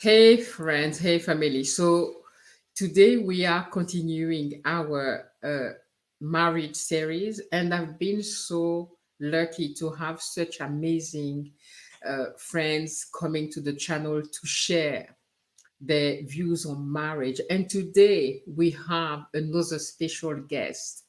Hey friends, hey family. So today we are continuing our marriage series, and I've been so lucky to have such amazing friends coming to the channel to share their views on marriage. And today we have another special guest.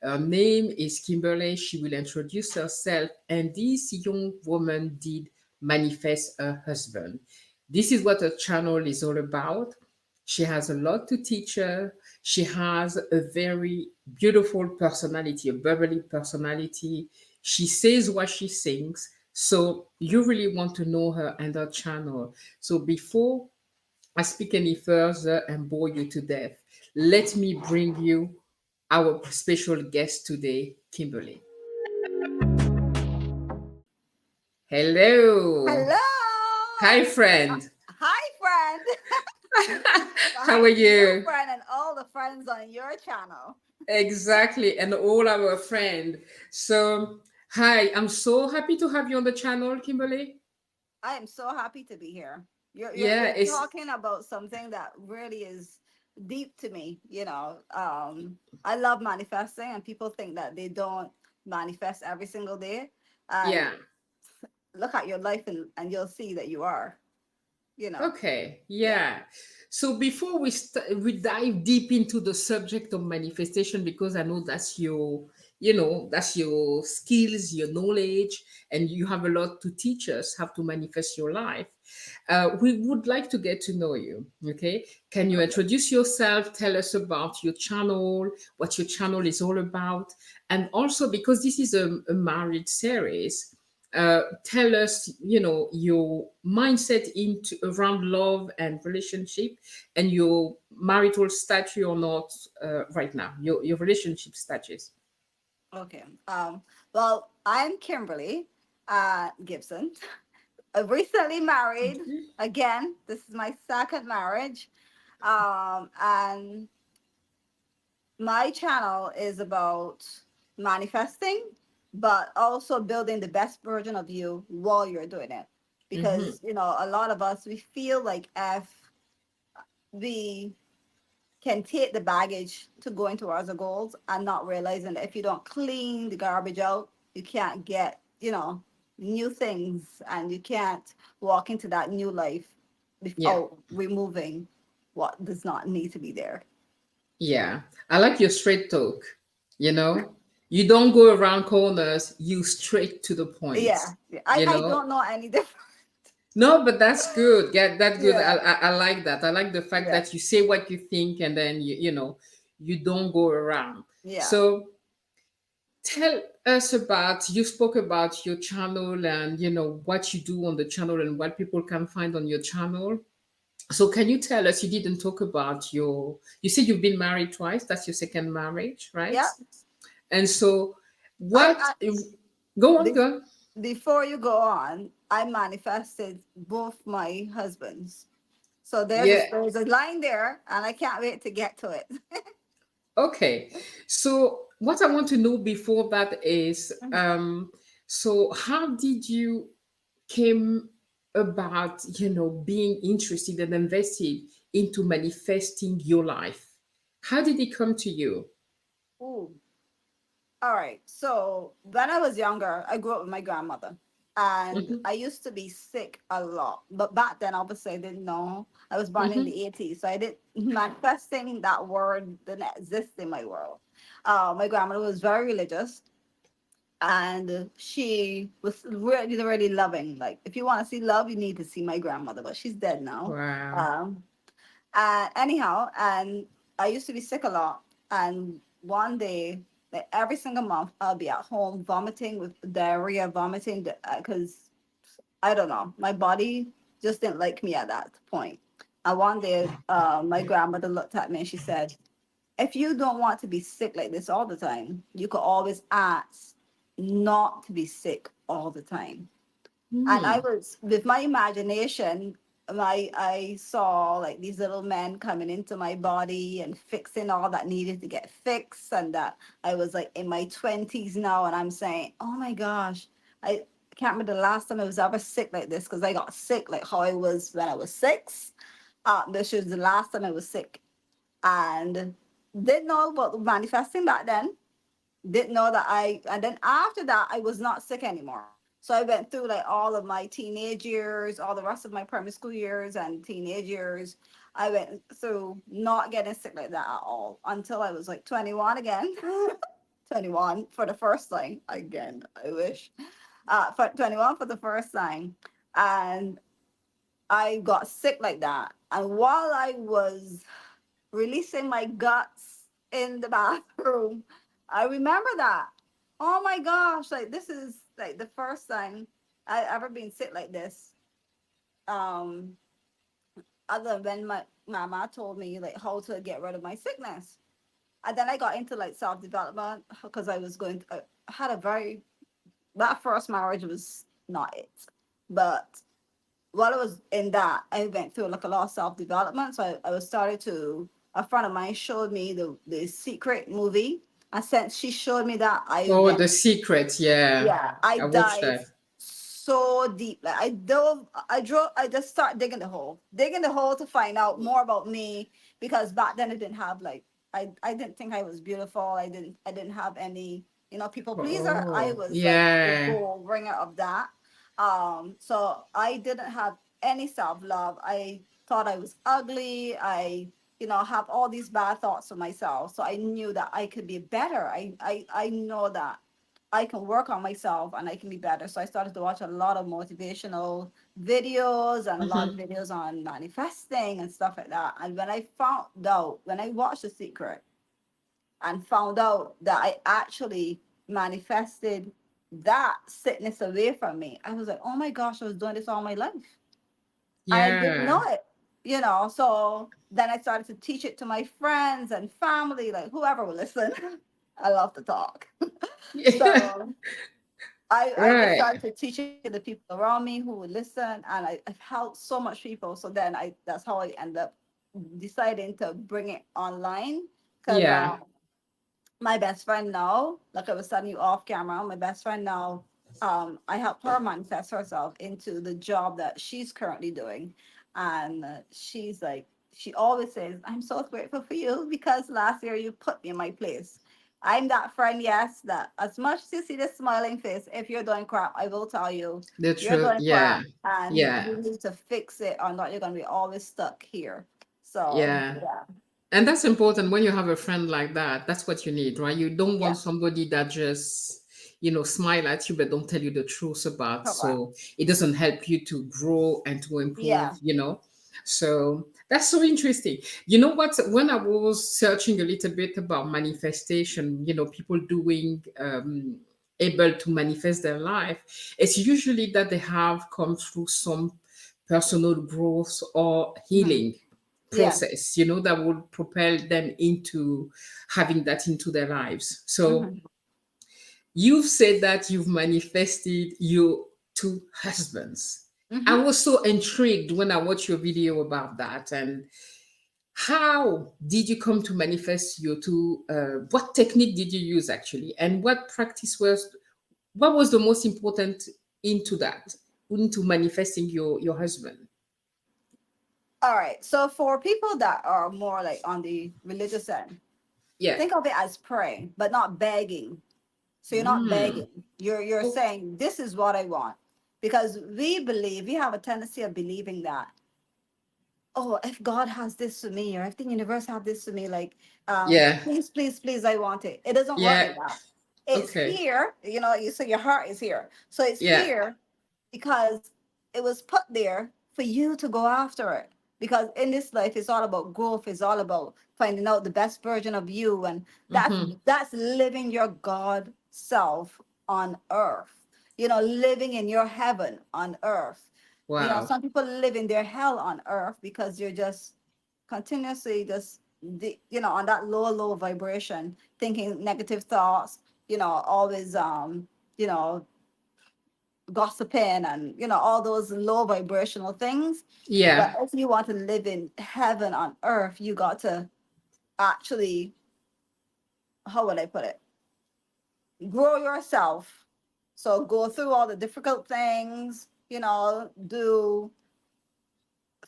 Her name is Kimberley. She will introduce herself. And this young woman did manifest her husband. This is what her channel is all about. She has a lot to teach her. She has a very beautiful personality, a bubbly personality. She says what she sings. So you really want to know her and her channel. So before I speak any further and bore you to death, let me bring you our special guest today, Kimberley. Hello. Hello. Hi, Uh, friend. Hi, friend. How are Hi to you, you? friend, and all the friends on your channel. Exactly, and all our friend. So, hi, I'm so happy to have you on the channel, Kimberly. I am so happy to be here. Yeah, You're it's talking about something that really is deep to me. I love manifesting, and people think that they don't manifest every single day. And yeah. look at your life, and you'll see that you are. You know, Okay, yeah. yeah. So before we dive deep into the subject of manifestation, because I know that's that's your skills, your knowledge, and you have a lot to teach us how to manifest your life. We would like to get to know you. Okay, can you Okay. introduce yourself? Tell us about your channel, what your channel is all about, and also because this is a marriage series, tell us your mindset into around love and relationship and your marital status or not right now, your relationship status. Okay. Well, I'm Kimberly Gibson. I recently married again. This is my second marriage. And my channel is about manifesting, but also building the best version of you while you're doing it. Mm-hmm. Because, a lot of us, we feel like if we can take the baggage to going towards the goals and not realizing that if you don't clean the garbage out, you can't get, new things and you can't walk into that new life Yeah, without removing what does not need to be there. yeah, I like your straight talk. you know you don't go around corners, you straight to the point. Yeah. Yeah. I, you I know don't know any different. No, but that's good. Yeah, that's good. Yeah. I like that. I like the fact Yeah. that you say what you think and then you don't go around. Yeah. So tell us about, you spoke about your channel and what you do on the channel and what people can find on your channel. So can you tell us, you didn't talk about you said you've been married twice, that's your second marriage, right? Yeah. And so what I go on, be- go on. before you go on, I manifested both my husbands. So Yeah. there's a line there, and I can't wait to get to it. Okay. So what I want to know before that is, so how did you came about, being interested and invested into manifesting your life? How did it come to you? Ooh. All right. So when I was younger, I grew up with my grandmother. And Hmm. I used to be sick a lot. But back then, obviously, I didn't know. I was born in Hmm. the 80s. So I didn't, manifesting that word didn't exist in my world. My grandmother was very religious. And she was really, really loving. Like, if you want to see love, you need to see my grandmother. But she's dead now. Wow. Um, anyhow, and I used to be sick a lot. And one day, like every single month, I'll be at home vomiting with diarrhea, vomiting because I don't know, my body just didn't like me at that point. And one day, my grandmother looked at me and she said, "If you don't want to be sick like this all the time, you could always ask not to be sick all the time." And I Hmm. was with my imagination, my I saw like these little men coming into my body and fixing all that needed to get fixed, and that I was like in my 20s now, and I'm saying, oh my gosh, I can't remember the last time I was ever sick like this because I got sick like how I was when I was 6. This was the last time I was sick, and didn't know about manifesting back then. Didn't know that and then after that, I was not sick anymore. So I went through like all of my teenage years, all the rest of my primary school years and teenage years. I went through not getting sick like that at all until I was like 21 again. 21 for the first time again. I wish. For 21 for the first time. And I got sick like that. And while I was releasing my guts in the bathroom, I remember that. Oh my gosh, like this is like the first time I ever been sick like this. Um, Other than my mama told me like how to get rid of my sickness. And then I got into like self development because I had a very, that first marriage was not it. But while I was in that, I went through like a lot of self development. So I was started to, a friend of mine showed me the Secret movie. And since she showed me that, I Oh, went, The Secret. Yeah, yeah, I I watched dive that. so deep. Like I just start digging the hole to find out more about me because back then I didn't have like, I didn't think I was beautiful. I didn't have any, people pleaser. I Oh, was like the yeah. goal bringer of that. So I didn't have any self-love. I thought I was ugly. I, have all these bad thoughts of myself. So I knew that I could be better. I know that I can work on myself and I can be better. So I started to watch a lot of motivational videos and a lot of Hmm. videos on manifesting and stuff like that. And when I watched The Secret and found out that I actually manifested that sickness away from me, I was like, oh my gosh, I was doing this all my life. I didn't Yeah. know it. So then I started to teach it to my friends and family, like whoever will listen. I love to talk. Yeah. So I just Right. started to teach it to the people around me who would listen, and I've helped so much people. So then that's how I end up deciding to bring it online because Yeah. my best friend now, like I was telling you off camera, my best friend now, I helped her manifest herself into the job that she's currently doing. And she's like, she always says, I'm so grateful for you because last year you put me in my place. I'm that friend, yes, that as much as you see the smiling face, if you're doing crap, I will tell you, The you're truth. doing Yeah. crap and Yeah. you need to fix it or not, you're going to be always stuck here. So, Yeah. yeah, And that's important when you have a friend like that. That's what you need, right? You don't yeah, want somebody that just, smile at you but don't tell you the truth about. correct. So it doesn't help you to grow and to Yeah. improve. So that's so interesting. You know what? When I was searching a little bit about manifestation, people doing able to manifest their life, it's usually that they have come through some personal growth or Mhm. healing Yeah. process, that would propel them into having that into their lives. So Mhm. you've said that you've manifested your two husbands. I Mhm. was so intrigued when I watched your video about that. And how did you come to manifest your two? What technique did you use actually? And what was the most important into that, into manifesting your husband? All right. So for people that are more like on the religious end, Yeah. think of it as praying, but not begging. So you're not Mm. begging. You're Okay. saying this is what I want, because we have a tendency of believing that, oh, if God has this for me, or if the universe have this for me, like, Yeah. please, please, please, I want it. It doesn't work Yeah. like that. It's Okay. here. You say your heart is here, so it's Yeah. here because it was put there for you to go after it. Because in this life, it's all about growth. It's all about finding out the best version of you, and Mm-hmm. that's living your God self on earth. Living in your heaven on earth. Wow. Some people live in their hell on earth because you're just continuously just on that low vibration, thinking negative thoughts. Always you know gossiping and all those low vibrational things. But Yeah. if you want to live in heaven on earth, you got to actually, how would I put it, grow yourself So go through all the difficult things, do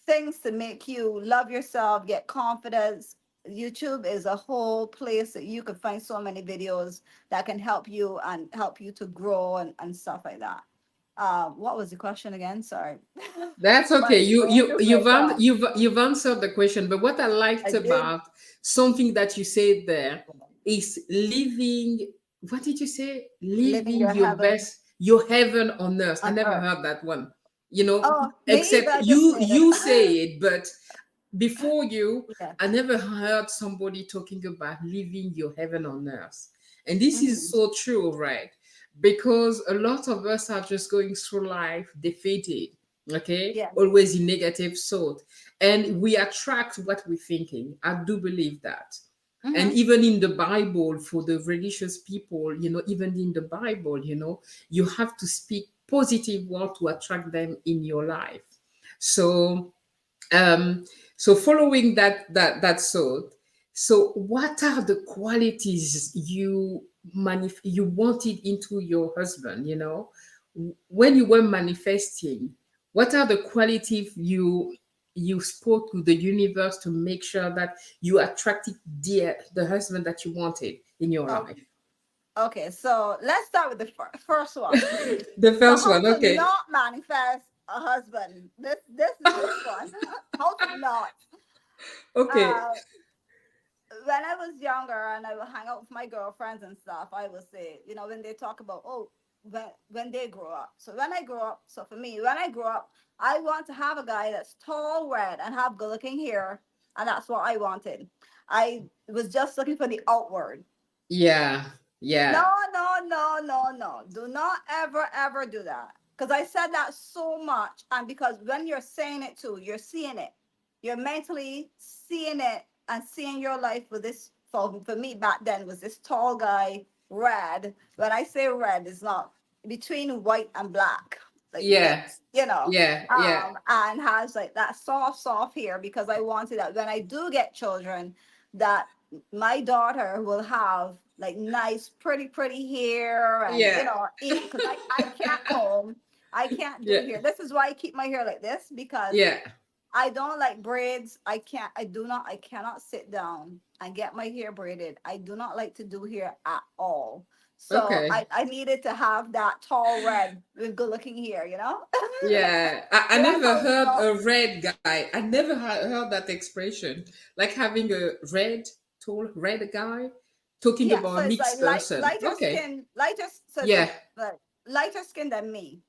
things to make you love yourself, get confidence. YouTube is a whole place that you can find so many videos that can help you and help you to grow and stuff like that. What was the question again? Sorry. That's My okay. brain just went off. You've answered the question, but what I I liked did. about something that you said there is living. What did you say? Living Living your your heaven best, your heaven on earth. I on never earth. heard that one. You know, Oh, me either. except I just made it. you say it, but before you, Yeah. I never heard somebody talking about living your heaven on earth. And this is Hmm. so true, right? Because a lot of us are just going through life defeated, okay? Yeah. Always in negative thought. And we attract what we're thinking. I do believe that. And Hmm. even in the Bible, for the religious people, even in the Bible, you have to speak positive word to attract them in your life. So um following that thought, so what are the qualities you wanted into your husband, when you were manifesting? What are the qualities you spoke to the universe to make sure that you attracted the husband that you wanted in your Okay. life? Okay. So let's start with the first one. The So first how one, to okay. not manifest a husband? This is this one. How to not. Okay. Uh, when I was younger and I would hang out with my girlfriends and stuff, I would say, when they talk about, oh, when they grow up. So when I grow up, so for me, when I grow up, I want to have a guy that's tall, red, and have good looking hair, and that's what I wanted. I was just looking for the outward. Yeah, No, yeah, no, no, no, no. Do not ever, ever do that. Because I said that so much. And because when you're saying it too, you're seeing it. You're mentally seeing it and seeing your life with this. For me back then was this tall guy, red. When I say red, it's not between white and black, like yeah, mixed, yeah. and has like that soft hair because I wanted that when I do get children, that my daughter will have like nice, pretty hair, and Yeah, even because I can't comb, I can't do yeah, hair. This is why I keep my hair like this because yeah. I don't like braids. I cannot sit down and get my hair braided. I do not like to do hair at all. So Okay. I needed to have that tall red with good looking hair. Yeah, I So that's never how you heard know. a red guy. I never heard that expression. Like having a tall red guy talking Yeah, so about a it's like mixed person. lighter Okay. skin, so it's Yeah, like lighter skin than me.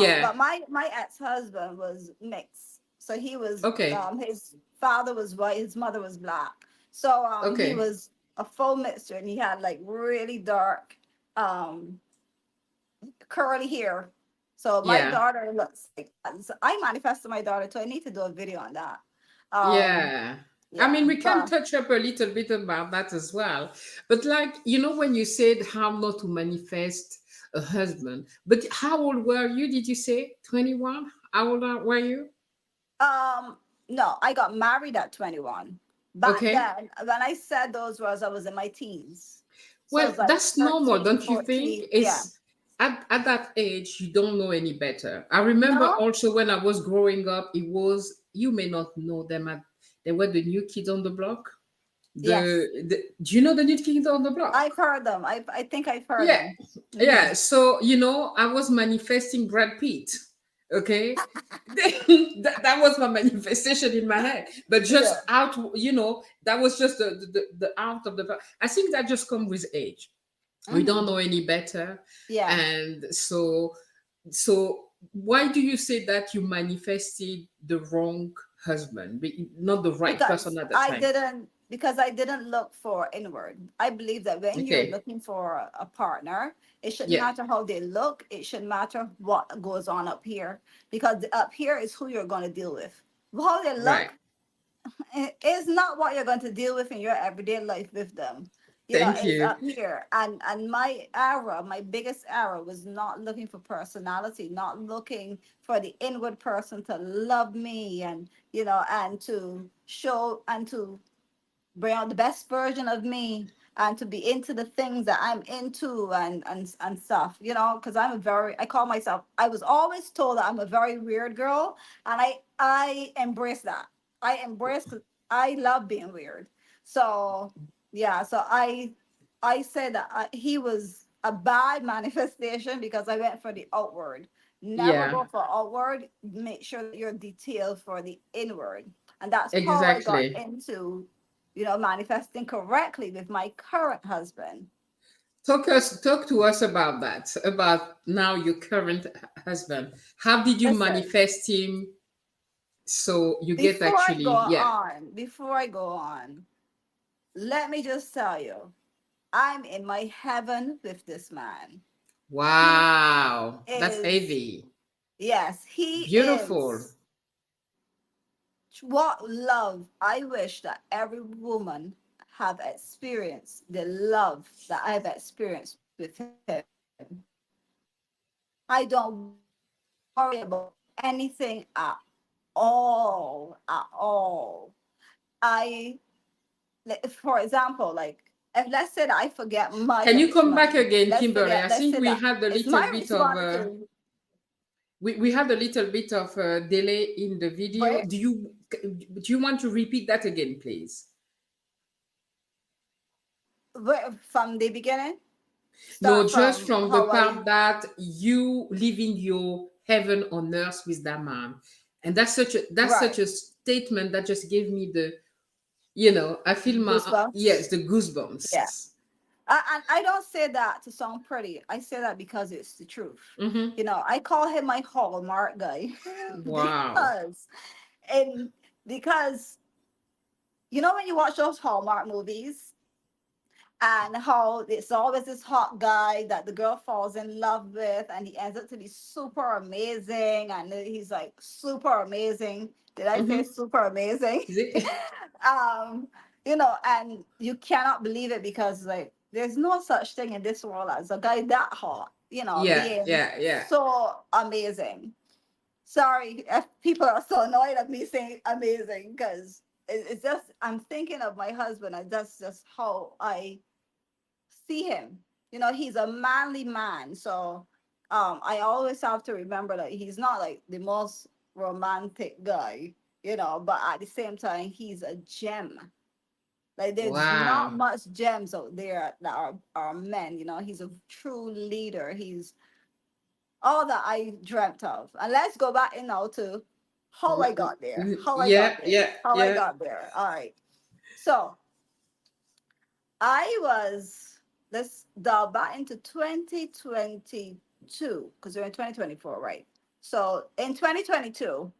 yeah. But my ex-husband was mixed. So he was Okay, his father was white, his mother was black. So he okay. was a full mixture and he had like really dark um curly hair. So my Yeah, daughter looks like that. So I manifested my daughter, so I need to do a video on that. Um yeah. I yeah, mean, we can but touch up a little bit about that as well. But like, when you said how not to manifest a husband, but how old were you? Did you say 21? How old were you? Um, no, I got married at 21. Back Okay. then, when I said those words, I was in my teens. So Well, it's like that's normal, 13, don't you think? 14. Yeah. It's at that age, you don't know any better. I remember No? also when I was growing up, it was, you may not know them, they were the new kids on the block. Yes. Do you know the new kids on the block? I've heard them. I think I've heard Yeah, them. Hmm. yeah. So, I was manifesting Brad Pitt. Okay. That was my manifestation in my head. But just Yeah. out, that was just the out of the. I think that just comes with age. We don't Hmm. know any better. Yeah. And so why do you say that you manifested the wrong husband, not the right person at the time? Because I didn't look for inward. I believe that when you're Okay. looking for a partner, it shouldn't Yeah. matter how they look. It should matter what goes on up here, because up here is who you're going to deal with. How they Right. look is not what you're going to deal with in your everyday life with them. Thank It's you. up here. And my biggest error was not looking for personality, not looking for the inward person to love me, and to show and to bring out the best version of me. and to be into the things that I'm into and stuff, you know, because I call myself, I was always told that I'm a very weird girl, and I embrace that. I embrace, because I love being weird. So yeah, so I said that he was a bad manifestation because I went for the outward. Never Yeah, go for outward. Make sure that you're detailed for the inward. And that's how I got exactly. into, manifesting correctly with my current husband. Talk to us about that. About now your current husband. How did you Listen, manifest him so you get before I go actually, yeah. on, before I go on, let me just tell you, I'm in my heaven with this man. He Wow, that's is, heavy. yes, he Beautiful. is what love I wish that every woman have experienced, the love that I've experienced with him. I don't worry about anything at all. I, for example, like, if let's say that I forget my Can you rent come back money, again, Kimberly? I let's think say we that had a it's little my bit of responsibility. we had a little bit of delay in the video. Wait, Do you want to repeat that again, please? wait, from the beginning, No, start just from from the how part I that you living your heaven on earth with that man. And that's such right, a statement that just gave me I feel my yes, goosebumps. the Yeah. goosebumps. And I don't say that to sound pretty. I say that because it's the truth. Mm-hmm. I call him my Hallmark guy Wow. and because when you watch those Hallmark movies, and how it's always this hot guy that the girl falls in love with, and he ends up to be super amazing, and he's like super amazing. Did I say Mm-hmm. super amazing? um and you cannot believe it, because like there's no such thing in this world as a guy that hot, Yeah, being yeah, yeah. so amazing. Sorry if people are so annoyed at me saying amazing, because it's just, I'm thinking of my husband, and that's just how I see him. He's a manly man. So I always have to remember that he's not like the most romantic guy, but at the same time, he's a gem. Like, there's not Wow. much gems out there that are men. He's a true leader. He's all that I dreamt of. And let's go back in now to how I got there. How I Yeah, got there. yeah, How I yeah. got there. All right. So I was, let's dial back into 2022, because we're in 2024, right? So in 2022,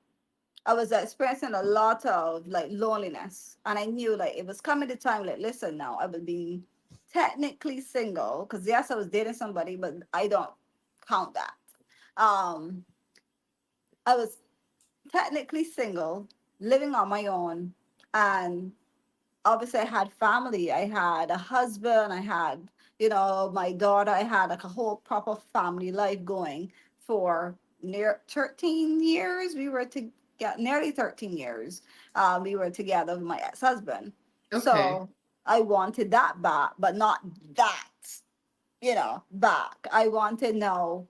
I was experiencing a lot of like loneliness. And I knew like it was coming the time, like, listen, now I was being technically single, because yes, I was dating somebody, but I don't count that. Um, I was technically single, living on my own, and obviously I had family. I had a husband. I had, my daughter. I had like a whole proper family life going for near 13 years. We were to get nearly 13 years. We were together with my ex-husband. Okay. So I wanted that back, but not that, back. I wanted now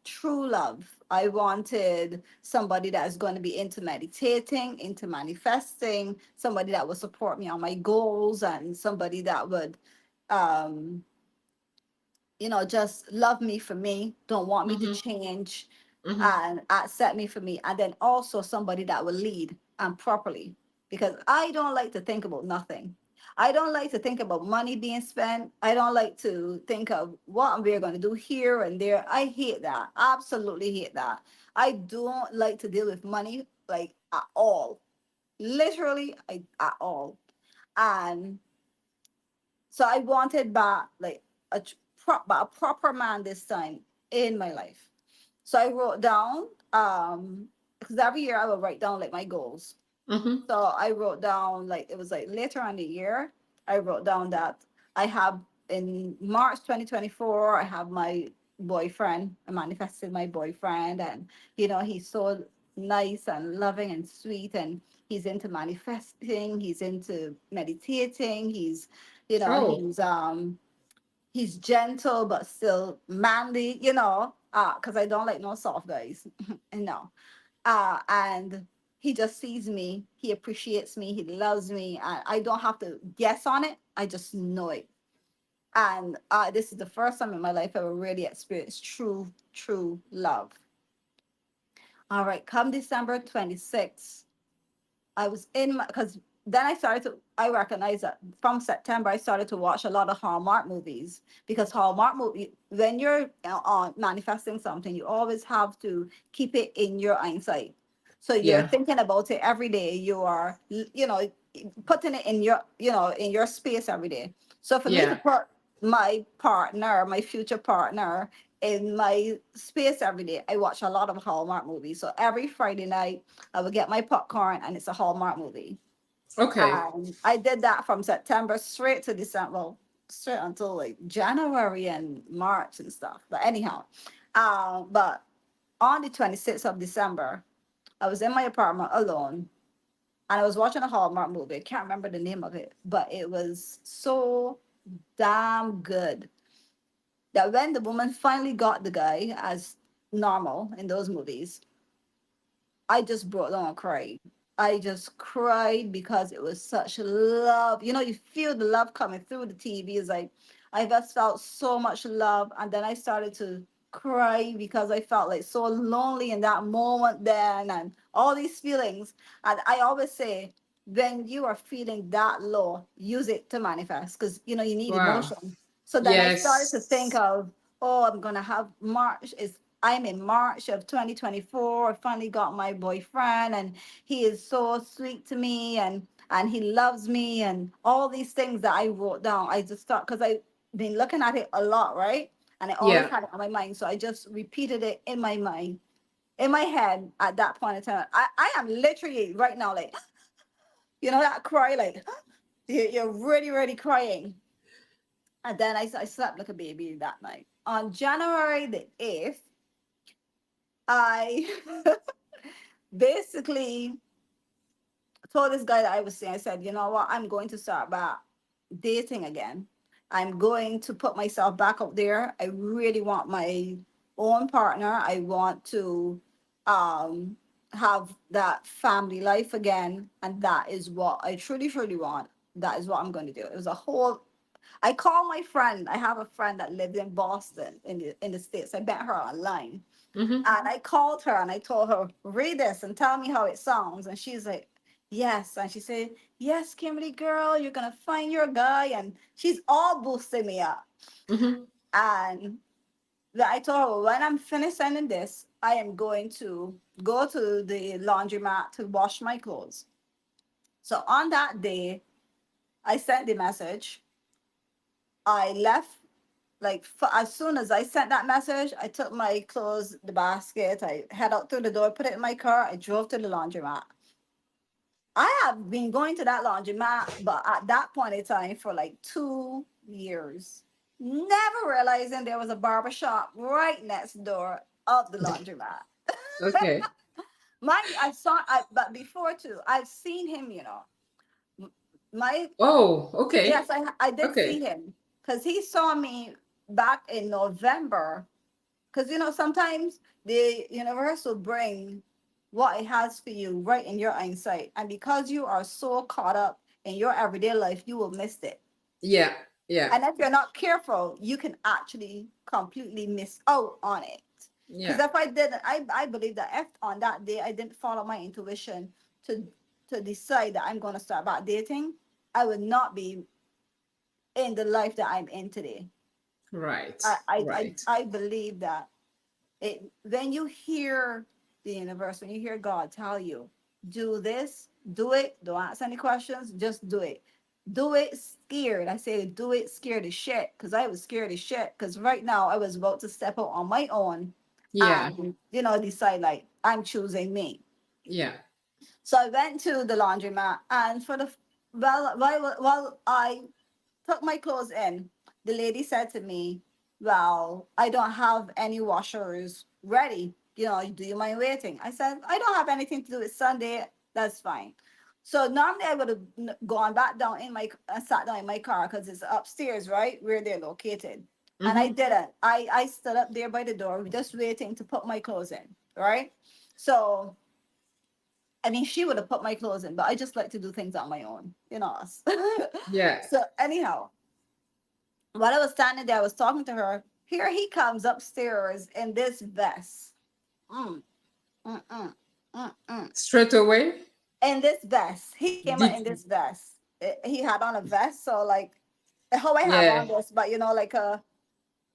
true love. I wanted somebody that's going to be into meditating, into manifesting, somebody that would support me on my goals, and somebody that would um just love me for me, don't want me to Mm-hmm. change, Mm-hmm. and accept me for me. And then also somebody that will lead and properly, because I don't like to think about nothing. I don't like to think about money being spent. I don't like to think of what we're going to do here and there. I hate that. Absolutely hate that. I don't like to deal with money like at all. Literally, at all. And so I wanted back like a proper man this time in my life. So I wrote down, because every year I would write down like my goals. Mm-hmm. So I wrote down, like, it was like later on the year, I wrote down that I have in March 2024, I have my boyfriend. I manifested my boyfriend, and he's so nice and loving and sweet, and he's into manifesting, he's into meditating, he's, you know, Oh, he's gentle but still manly, you know, because I don't like no soft guys. No. And he just sees me, he appreciates me, he loves me, and I don't have to guess on it. I just know it. And this is the first time in my life I ever really experienced true love. All right, come December 26th, I was in my, because then I recognized that from September, I started to watch a lot of Hallmark movies, because Hallmark movie, when you're manifesting something, you always have to keep it in your eyesight. So you're yeah, thinking about it every day. You are, you know, putting it in your, you know, in your space every day. So for me to yeah. put my partner, my future partner, in my space every day, I watch a lot of Hallmark movies. So every Friday night, I would get my popcorn and it's a Hallmark movie. Okay. And I did that from September straight to December, well, straight until like January and March and stuff. But anyhow, but on the 26th of December, I was in my apartment alone and I was watching a Hallmark movie. I can't remember the name of it, but it was so damn good that when the woman finally got the guy as normal in those movies, I just broke down and cried. I just cried because it was such love. You know, you feel the love coming through the TV. It's like I just felt so much love. And then I started to cry because I felt like so lonely in that moment then, and all these feelings. And I always say, when you are feeling that low, use it to manifest, because you know you need Wow. emotion. So then I started to think Yes. of, oh, I'm gonna have March is I'm in March of 2024. I finally got my boyfriend, and he is so sweet to me, and he loves me, and all these things that I wrote down. I just thought, because I've been looking at it a lot, right? And I always Yeah. had it on my mind. So I just repeated it in my mind, in my head at that point in time. I am literally right now, like, you know, that cry, like, you're really, really crying. And then I slept like a baby that night. On January the 8th, I basically told this guy that I was seeing, I said, you know what, I'm going to start back dating again. I'm going to put myself back out there. I really want my own partner. I want to um have that family life again. And that is what I truly want. That is what I'm going to do. It was a whole, I call my friend. I have a friend that lives in Boston in the States. I met her online. Mm-hmm. And I called her and I told her, read this and tell me how it sounds. And she's like, yes. And she said, yes, Kimberly girl, you're gonna find your guy. And she's all boosting me up. Mm-hmm. And I told her, when I'm finished sending this, I am going to go to the laundromat to wash my clothes. So on that day, I sent the message. I left, like, as soon as I sent that message, I took my clothes, the basket, I head out through the door, put it in my car, I drove to the laundromat. I have been going to that laundromat, but at that point in time for like 2 years, never realizing there was a barber shop right next door of the laundromat. Okay. Mind you, but before too, I've seen him, you know. M- My Oh, okay. Yes, I did see Okay. him because he saw me back in November. Because you know sometimes the universe will bring what it has for you right in your eyesight, and because you are so caught up in your everyday life, you will miss it. Yeah. Yeah. And if you're not careful, you can actually completely miss out on it. Because Yeah. if I didn't, I believe that if on that day I didn't follow my intuition to decide that I'm going to start back dating, I would not be in the life that I'm in today. Right. I Right. I believe that it, when you hear the universe, when you hear God tell you, do this, do it, don't ask any questions, just do it. Do it scared. I say do it scared as shit, because I was scared as shit. Because right now I was about to step out on my own Yeah. and decide like I'm choosing me. Yeah. So I went to the laundromat, and for the while I took my clothes in, the lady said to me, well, I don't have any washers ready. do you mind waiting? I said, I don't have anything to do with Sunday. That's fine. So normally I would have gone back down in my, sat down in my car because it's upstairs, right, where they're located. And I Mm-hmm. didn't. I stood up there by the door, just waiting to put my clothes in, right? So, I mean, she would have put my clothes in, but I just like to do things on my own, us. Yeah. So, anyhow, while I was standing there, I was talking to her. Here he comes upstairs in this vest. Mm, mm, mm, mm. Straight away. In this vest. He came out in Did this vest. He had on a vest, so like how I have on yeah. this, but like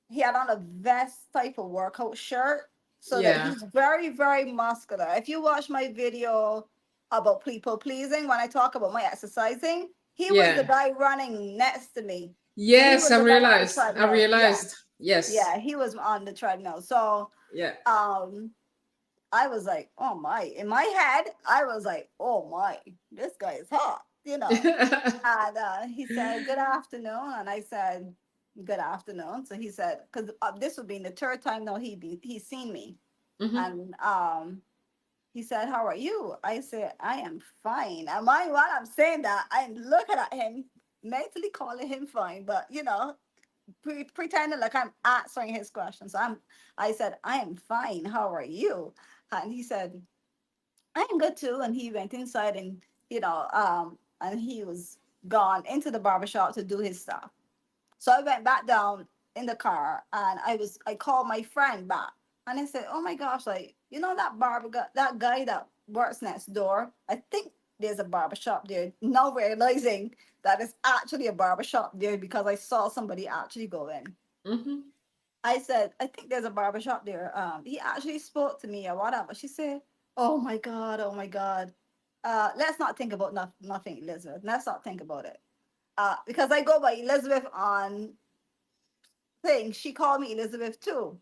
he had on a vest type of workout shirt. So that Yeah. he's very, very muscular. If you watch my video about people pleasing, when I talk about my exercising, he was the Yeah. guy running next to me. He Yes, was I the guy on the realized. I treadmill. Yeah. realized. Yes. Yeah, he was on the treadmill. So Yeah. um I was like, oh my. In my head, I was like, oh my, this guy is hot. And he said, good afternoon. And I said, good afternoon. So he said, because this would be the third time now he's seen me. Mm-hmm. And he said, how are you? I said, I am fine. And mind while I'm saying that, I'm looking at him, mentally calling him fine, but pretending like I'm answering his questions. I said, I am fine. How are you? And he said, I'm good too. And he went inside and he was gone into the barbershop to do his stuff. So I went back down in the car and I called my friend back and I said, oh my gosh, like, that that guy that works next door, I think there's a barbershop there. Now realizing that it's actually a barbershop there because I saw somebody actually go in. Mm-hmm. I said, I think there's a barber shop there. He actually spoke to me or whatever. She said, oh my God, oh my God. Let's not think about nothing, Elizabeth. Let's not think about it. Because I go by Elizabeth on things. She called me Elizabeth too.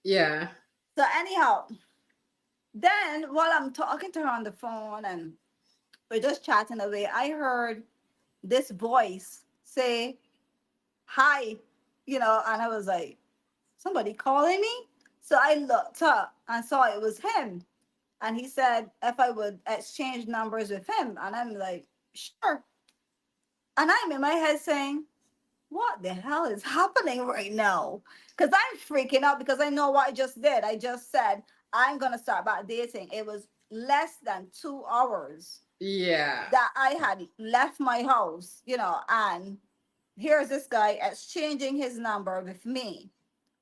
Yeah. So anyhow, then while I'm talking to her on the phone and we're just chatting away, I heard this voice say, hi, and I was like, somebody calling me? So I looked up and saw it was him. And he said if I would exchange numbers with him. And I'm like, sure. And I'm in my head saying, what the hell is happening right now? Because I'm freaking out because I know what I just did. I just said, I'm going to start back dating. It was less than 2 hours Yeah. that I had left my house, and here's this guy exchanging his number with me.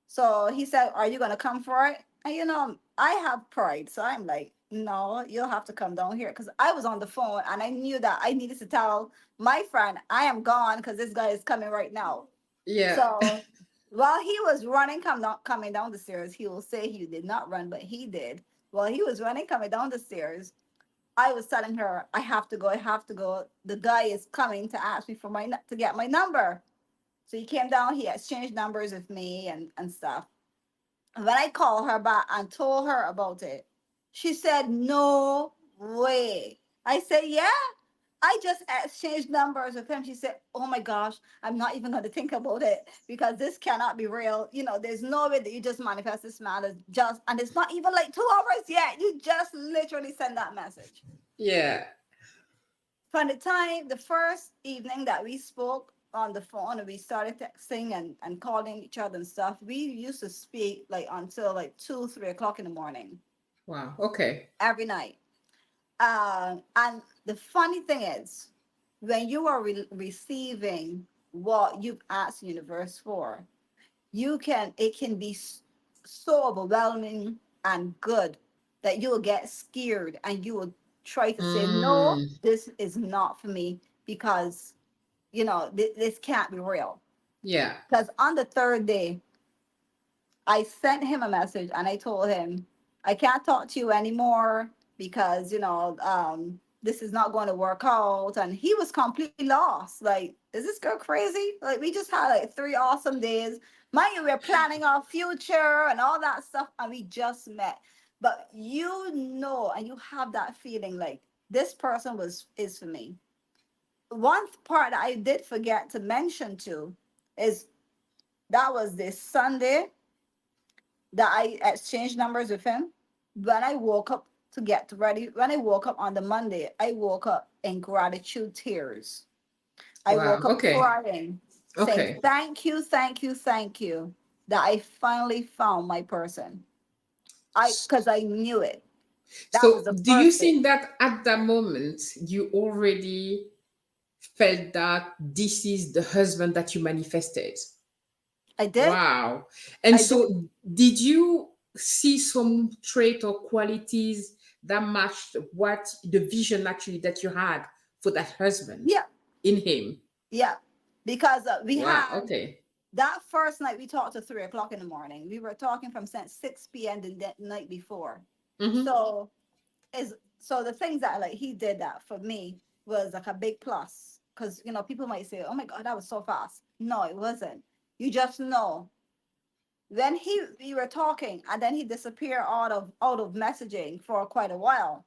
So he said, are you going to come for it? And I have pride. So I'm like, no, you'll have to come down here. Because I was on the phone and I knew that I needed to tell my friend, I am gone because this guy is coming right now. Yeah. So while he was running, coming down the stairs, he will say he did not run, but he did. While he was running, coming down the stairs, I was telling her, I have to go. I have to go. The guy is coming to ask me to get my number. So he came down, he exchanged numbers with me and stuff. When I called her back and told her about it, she said, no way. I said, yeah, I just exchanged numbers with him. She said, oh my gosh, I'm not even going to think about it because this cannot be real. There's no way that you just manifest this man as just, and it's not even like 2 hours yet. You just literally send that message. Yeah. From the first evening that we spoke on the phone and we started texting and calling each other and stuff, we used to speak like until like 2, 3 o'clock in the morning Wow. Okay. every night. And the funny thing is, when you are receiving what you've asked the universe for, it can be so overwhelming and good that you will get scared and you will try to say, no, Mm. this is not for me because this can't be real. Yeah. Because on the third day I sent him a message and I told him, I can't talk to you anymore because, this is not going to work out. And he was completely lost. Like, is this girl crazy? Like, we just had like 3 awesome days. Mind you, we're planning our future and all that stuff. And we just met. But and you have that feeling like this person is for me. One part I did forget to mention too is that was this Sunday that I exchanged numbers with him. when I woke up to get ready, when I woke up on the Monday, I woke up in gratitude tears. I Wow. woke up Okay. crying, saying, Okay. thank you, thank you, thank you, that I finally found my person. Because I knew it. That was So, the do you first thing. think that at that moment you already felt that this is the husband that you manifested? I did. Wow. And I did. so, did you see some trait or qualities that matched what the vision actually that you had for that husband Yeah. in him? Yeah. Because we Wow. had Okay. that first night we talked to 3 o'clock in the morning. We were talking from since 6 p.m. the night before. Mm-hmm. So is so the things that like he did that for me was like a big plus. Because people might say, oh my God, that was so fast. No, it wasn't. You just know. Then we were talking and then he disappeared out of messaging for quite a while.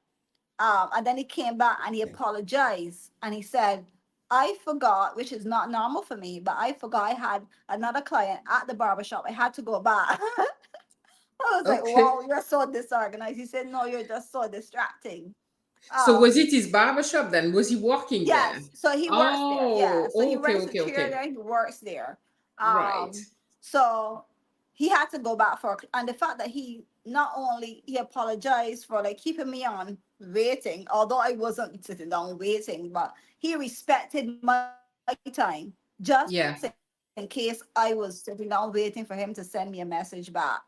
And then he came back and he apologized and he said, I forgot, which is not normal for me, but I forgot I had another client at the barbershop. I had to go back. I was like, Okay. wow, you're so disorganized. He said, no, you're just so distracting. So, was Um, it his barbershop then? Was he working there? yes, so he works there. Yeah, Oh, so he okay, rents a okay, chair okay. there. He works there. Right. So he had to go back and the fact that he not only he apologized for like keeping me on waiting, although I wasn't sitting down waiting, but he respected my time just in case Yeah. I was sitting down waiting for him to send me a message back.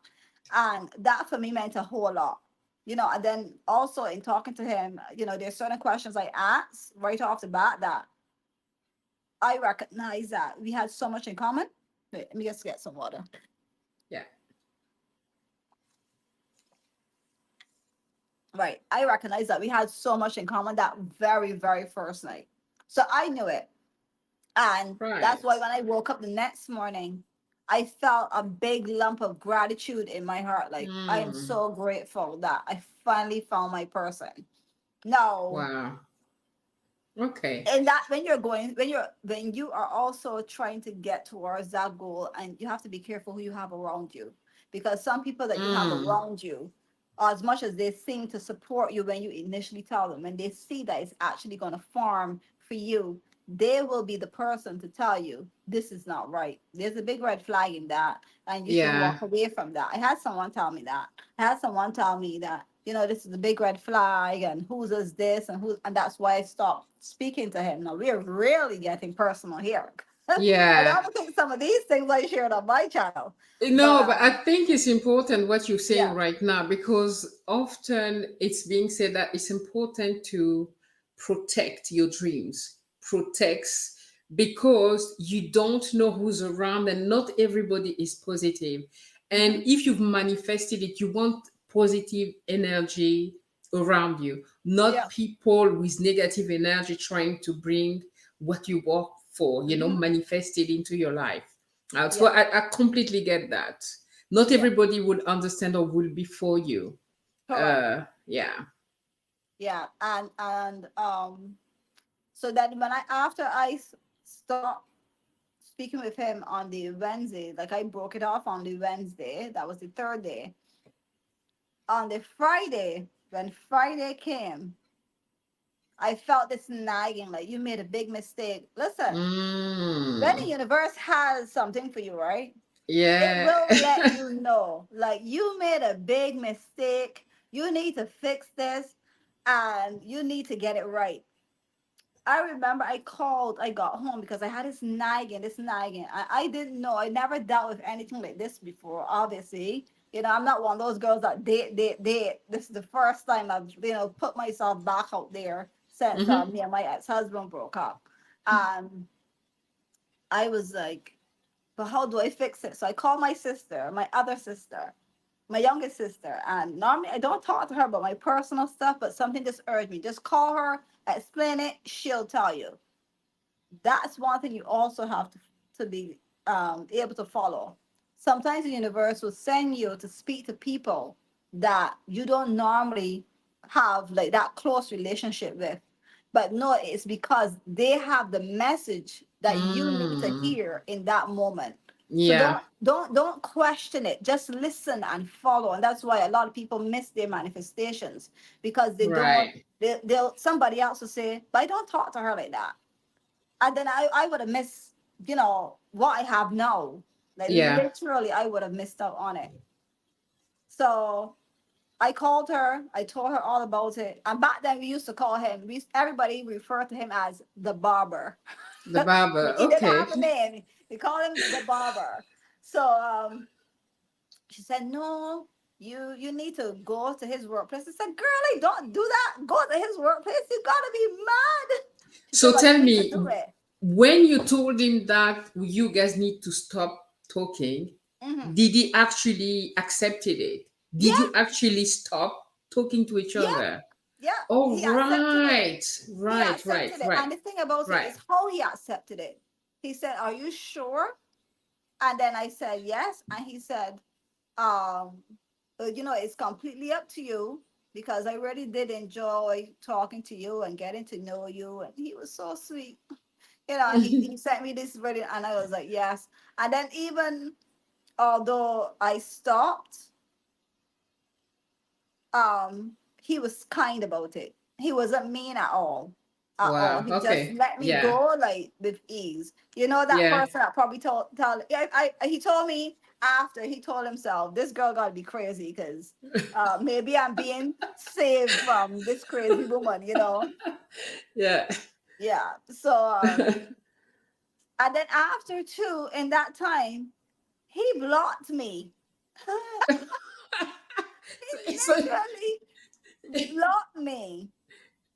And that for me meant a whole lot. And then also in talking to him, there's certain questions I asked right off the bat that I recognize that we had so much in common. Wait, let me just get some water. Yeah. Right. I recognize that we had so much in common that very, very first night. So I knew it. And that's Right. why when I woke up the next morning, I felt a big lump of gratitude in my heart. Like, I am Mm. so grateful that I finally found my person. Now, Wow. Okay. and that when you are also trying to get towards that goal, and you have to be careful who you have around you, because some people that you have Mm. around you, as much as they seem to support you when you initially tell them, when they see that it's actually going to farm for you, they will be the person to tell you this is not right, there's a big red flag in that, and you should Yeah. walk away from that. I had someone tell me that. I had someone tell me that, this is a big red flag, and who's is this, and that's why I stopped speaking to him. Now we're really getting personal here. I Yeah. don't think some of these things I shared on my channel, but No, but I think it's important what you're saying yeah, right now, because often it's being said that it's important to protect your dreams, protects, because you don't know who's around and not everybody is positive. And hmm, if you've manifested it, you want positive energy around you, not yeah, people with negative energy trying to bring what you work for, hmm, manifest it into your life. So yeah, I completely get that. Not yeah, everybody would understand or will be for you. correct, Yeah. yeah, and so that when I after stopped speaking with him on the Wednesday, like I broke it off on the Wednesday, that was the third day. On the Friday, when Friday came, I felt this nagging, like you made a big mistake. Listen, when the Mm. universe has something for you, right? It Yeah. will let you know, like you made a big mistake. You need to fix this, and you need to get it right. I remember I got home because I had this nagging. I didn't know. I never dealt with anything like this before, obviously. I'm not one of those girls that date. This is the first time I've, put myself back out there since Hmm. me and my ex-husband broke up. And I was like, but how do I fix it? So I called my sister, my other sister, my youngest sister. And normally I don't talk to her about my personal stuff, but something just urged me. Just call her, explain it, she'll tell you. That's one thing you also have to be able to follow. Sometimes the universe will send you to speak to people that you don't normally have like that close relationship with. But no, it's because they have the message that you need to Mm. hear in that moment. So Yeah. don't question it. Just listen and follow. And that's why a lot of people miss their manifestations because they don't. Right. They'll somebody else will say, "But I don't talk to her like that," and then I would have missed, what I have now. Like Yeah. literally, I would have missed out on it. So I called her. I told her all about it. And back then, we used to call him. Everybody referred to him as the barber. The barber. He didn't Okay. have a name. We call him the barber. So she said, "No, you need to go to his workplace." I said, "Girlie, don't do that. Go to his workplace. You gotta be mad." She said, So "But tell you need to me, do it." when you told him that you guys need to stop talking, Hmm. did he actually accepted it? Did Yeah, you actually stop talking to each yeah, other? yeah. Oh, He accepted it. right, He right, right, accepted it. right, And the thing about it right. is how he accepted it. He said, "Are you sure?" And then I said, "Yes." And he said, um, "It's completely up to you because I really did enjoy talking to you and getting to know you." And he was so sweet. He sent me this video and I was like, yes. And then even although I stopped, he was kind about it. He wasn't mean at all. At all. Wow. He just Okay. let me Yeah. go like with ease. That Yeah. person that probably he told me after he told himself, this girl gotta be crazy because maybe I'm being saved from this crazy woman. Yeah. Yeah. So and then after too, in that time, he blocked me. He So, literally blocked me.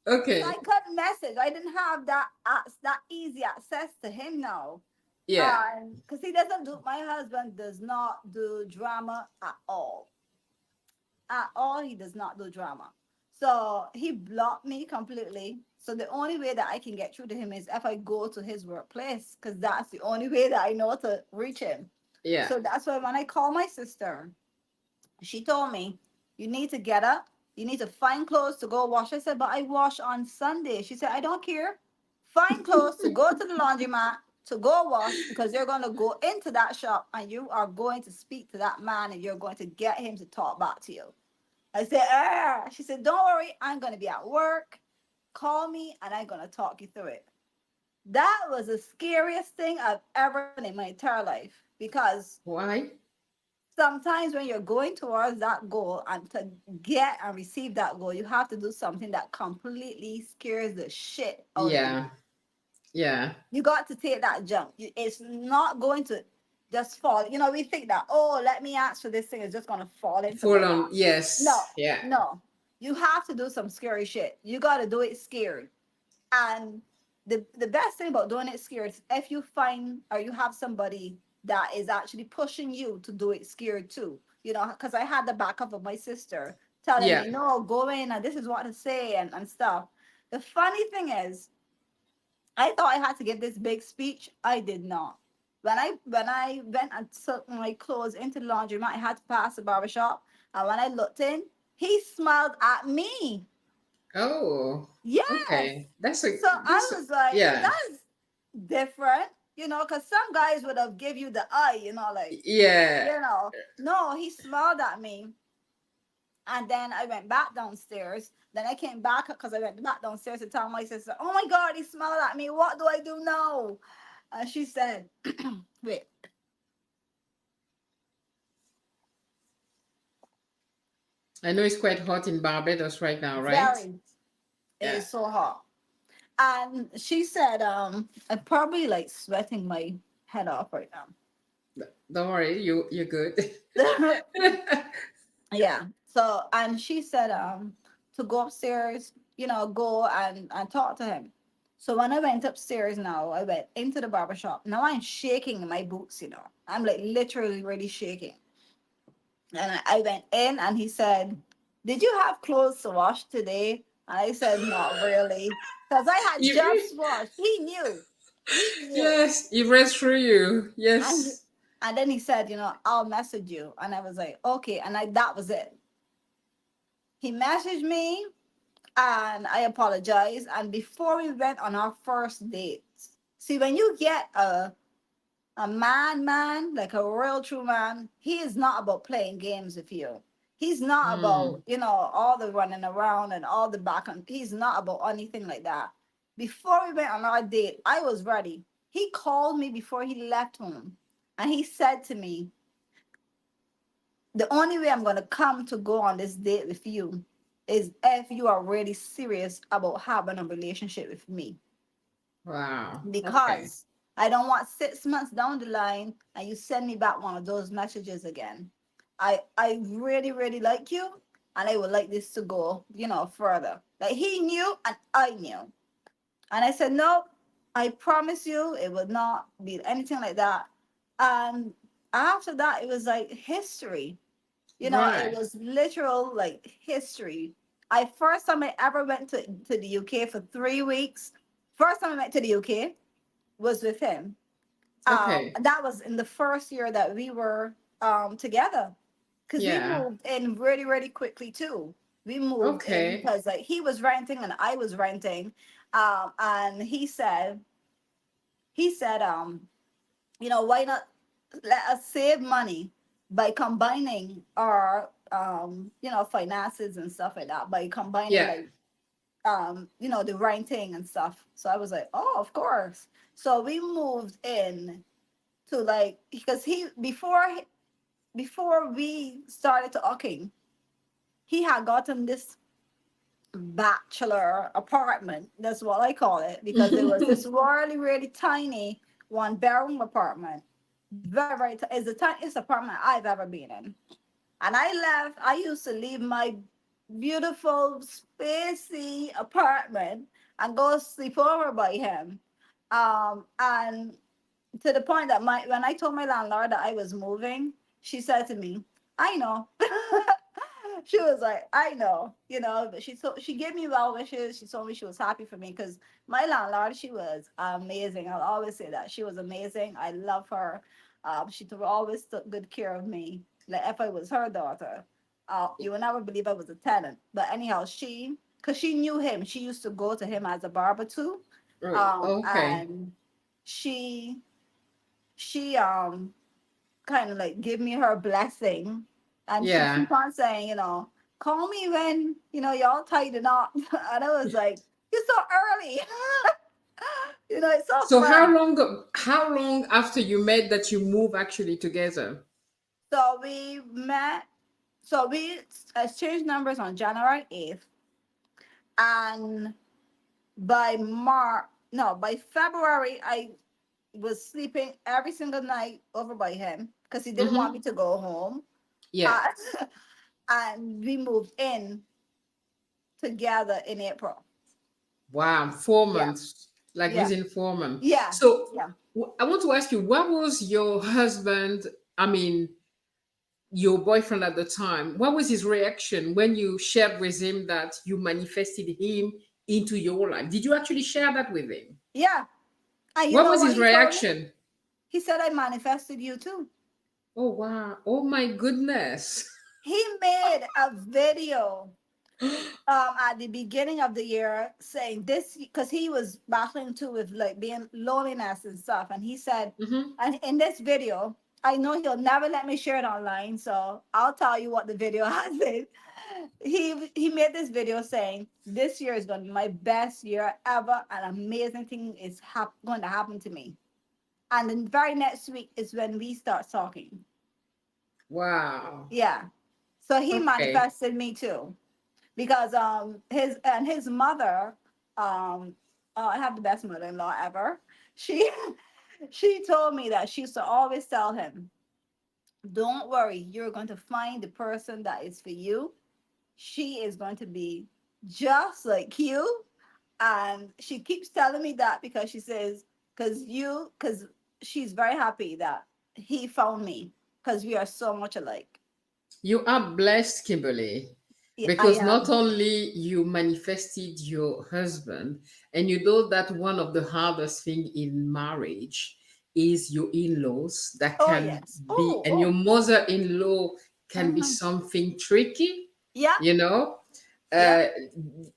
So I okay. couldn't message. I didn't have that easy access to him now. Yeah. Because he doesn't do. My husband does not do drama at all. At all, he does not do drama. So he blocked me completely. So the only way that I can get through to him is if I go to his workplace, because that's the only way that I know to reach him. Yeah. So that's why when I call my sister, she told me, "You need to get up. You need to find clothes to go wash." I said, "But I wash on Sunday." She said, "I don't care. Find clothes to go to the laundromat to go wash because you're going to go into that shop and you are going to speak to that man and you're going to get him to talk back to you." I said, "Ah." She said, "Don't worry. I'm going to be at work. Call me and I'm going to talk you through it." That was the scariest thing I've ever done in my entire life because Why? sometimes when you're going towards that goal and to get and receive that goal, you have to do something that completely scares the shit out of you. Yeah. Yeah. You got to take that jump. It's not going to just fall. We think that, oh, let me ask for this thing, it's just going to fall into my Full on. lap. No, Yes. Yeah. no. You have to do some scary shit. You got to do it scared. And the best thing about doing it scared is if you find or you have somebody that is actually pushing you to do it scared too. Because I had the backup of my sister telling Yeah. me, "No, go in and this is what to say," and stuff. The funny thing is, I thought I had to give this big speech. I did not. When I went and took my clothes into the laundromat, I had to pass the barbershop. And when I looked in, he smiled at me. Oh. Yes. Okay. That's So I was like, yeah. that's different, because some guys would have give you the eye, like, Yeah. no, he smiled at me. And then I went back downstairs. Then I came back because I went back downstairs to tell my sister, "Oh my God, he smiled at me. What do I do now?" And she said, "Wait, I know it's quite hot in Barbados right now, right? very, it Yeah. is so hot." And she said, "I'm probably like sweating my head off right Don't worry, you're good. now." Yeah. So, and she said, to go upstairs, go and talk to him. So when I went upstairs now, I went into the barber shop. Now I'm shaking in my boots. I'm like literally really shaking. And I went in and he said, "Did you have clothes to wash today?" And I said, "Not really." Because I had You, just washed. He knew. He knew. yes, it read through you. And Yes. and then he said, "I'll message you." And I was like, "Okay." And that was it. He messaged me and I apologized. And before we went on our first date, see, when you get A man, like a real true man, he is not about playing games with you. He's not Mm. about, all the running around and all the back and he's not about anything like that. Before we went on our date, I was ready. He called me before he left home and he said to me, the only way I'm gonna come to go on this date with you is if you are really serious about having a relationship with me. Wow. Okay. Because I don't want 6 months down the line and you send me back one of those messages again. I really, really like you and I would like this to go, further. Like he knew and I knew. And I said, no, I promise you it will not be anything like that. And after that, it was like history. It Right. was literal like history. I first time I ever went to the UK for 3 weeks. First time I went to the UK was with him. Okay. That was in the first year that we were together. Because we Yeah. moved in really, really quickly too. We moved in Okay. because like he was renting and I was renting. And he said, why not let us save money by combining our finances and stuff like that, by combining Yeah. like the renting and stuff. So I was like, oh, of course. So we moved in to like because before we started talking, he had gotten this bachelor apartment. That's what I call it because it was this really, really tiny one bedroom apartment. Very, very. It's the tiniest apartment I've ever been in. And I left. I used to leave my beautiful, spacey apartment and go sleep over by him. And to the point that when I told my landlord that I was moving, she said to me, "I know." She was like, "I know," but she gave me well wishes. She told me she was happy for me because my landlord, she was amazing. I'll always say that she was amazing. I love her. Always took good care of me. Like if I was her daughter, you would never believe I was a tenant. But anyhow, because she knew him, she used to go to him as a barber too. Oh, okay. And she she kind of like give me her blessing, and she Yeah. keep on saying, call me when y'all tighten up. And I was like, you're so early. It's so So fun. how long after you met that you move actually together? So we met. So we exchanged numbers on January 8th, and by February, I was sleeping every single night over by him because he didn't want Mm-hmm. me to go home. Yeah. Uh, and we moved in together in April. Wow. four Yeah, months, like yeah, within 4 months. yeah, So yeah. I want to ask you, what was your husband, I mean, your boyfriend at the time, what was his reaction when you shared with him that you manifested him into your life? Did you actually share that with him? Yeah. And you What know was what his he told me? reaction? He said, I manifested you too. Oh, wow. Oh, my goodness. He made a video at the beginning of the year saying this because he was battling too with like being loneliness and stuff. And he said, Hmm. and in this video, I know he'll never let me share it online, so I'll tell you what the video has in. He made this video saying this year is going to be my best year ever. An amazing thing is going to happen to me. And the very next week is when we start talking. Wow. Yeah. So he Okay. manifested me too. Because his mother, um I have the best mother-in-law ever. She she told me that she used to always tell him, don't worry, you're going to find the person that is for you. She is going to be just like you. And she keeps telling me that because she says, because she's very happy that he found me because we are so much alike. You are blessed, Kimberly, Yeah, I because not am. only you manifested your husband, and you know that one of the hardest thing in marriage is your in-laws that Oh can yes. be, Oh, and your oh. mother-in-law can be Mhm. something tricky, Yeah. you know. Yeah. uh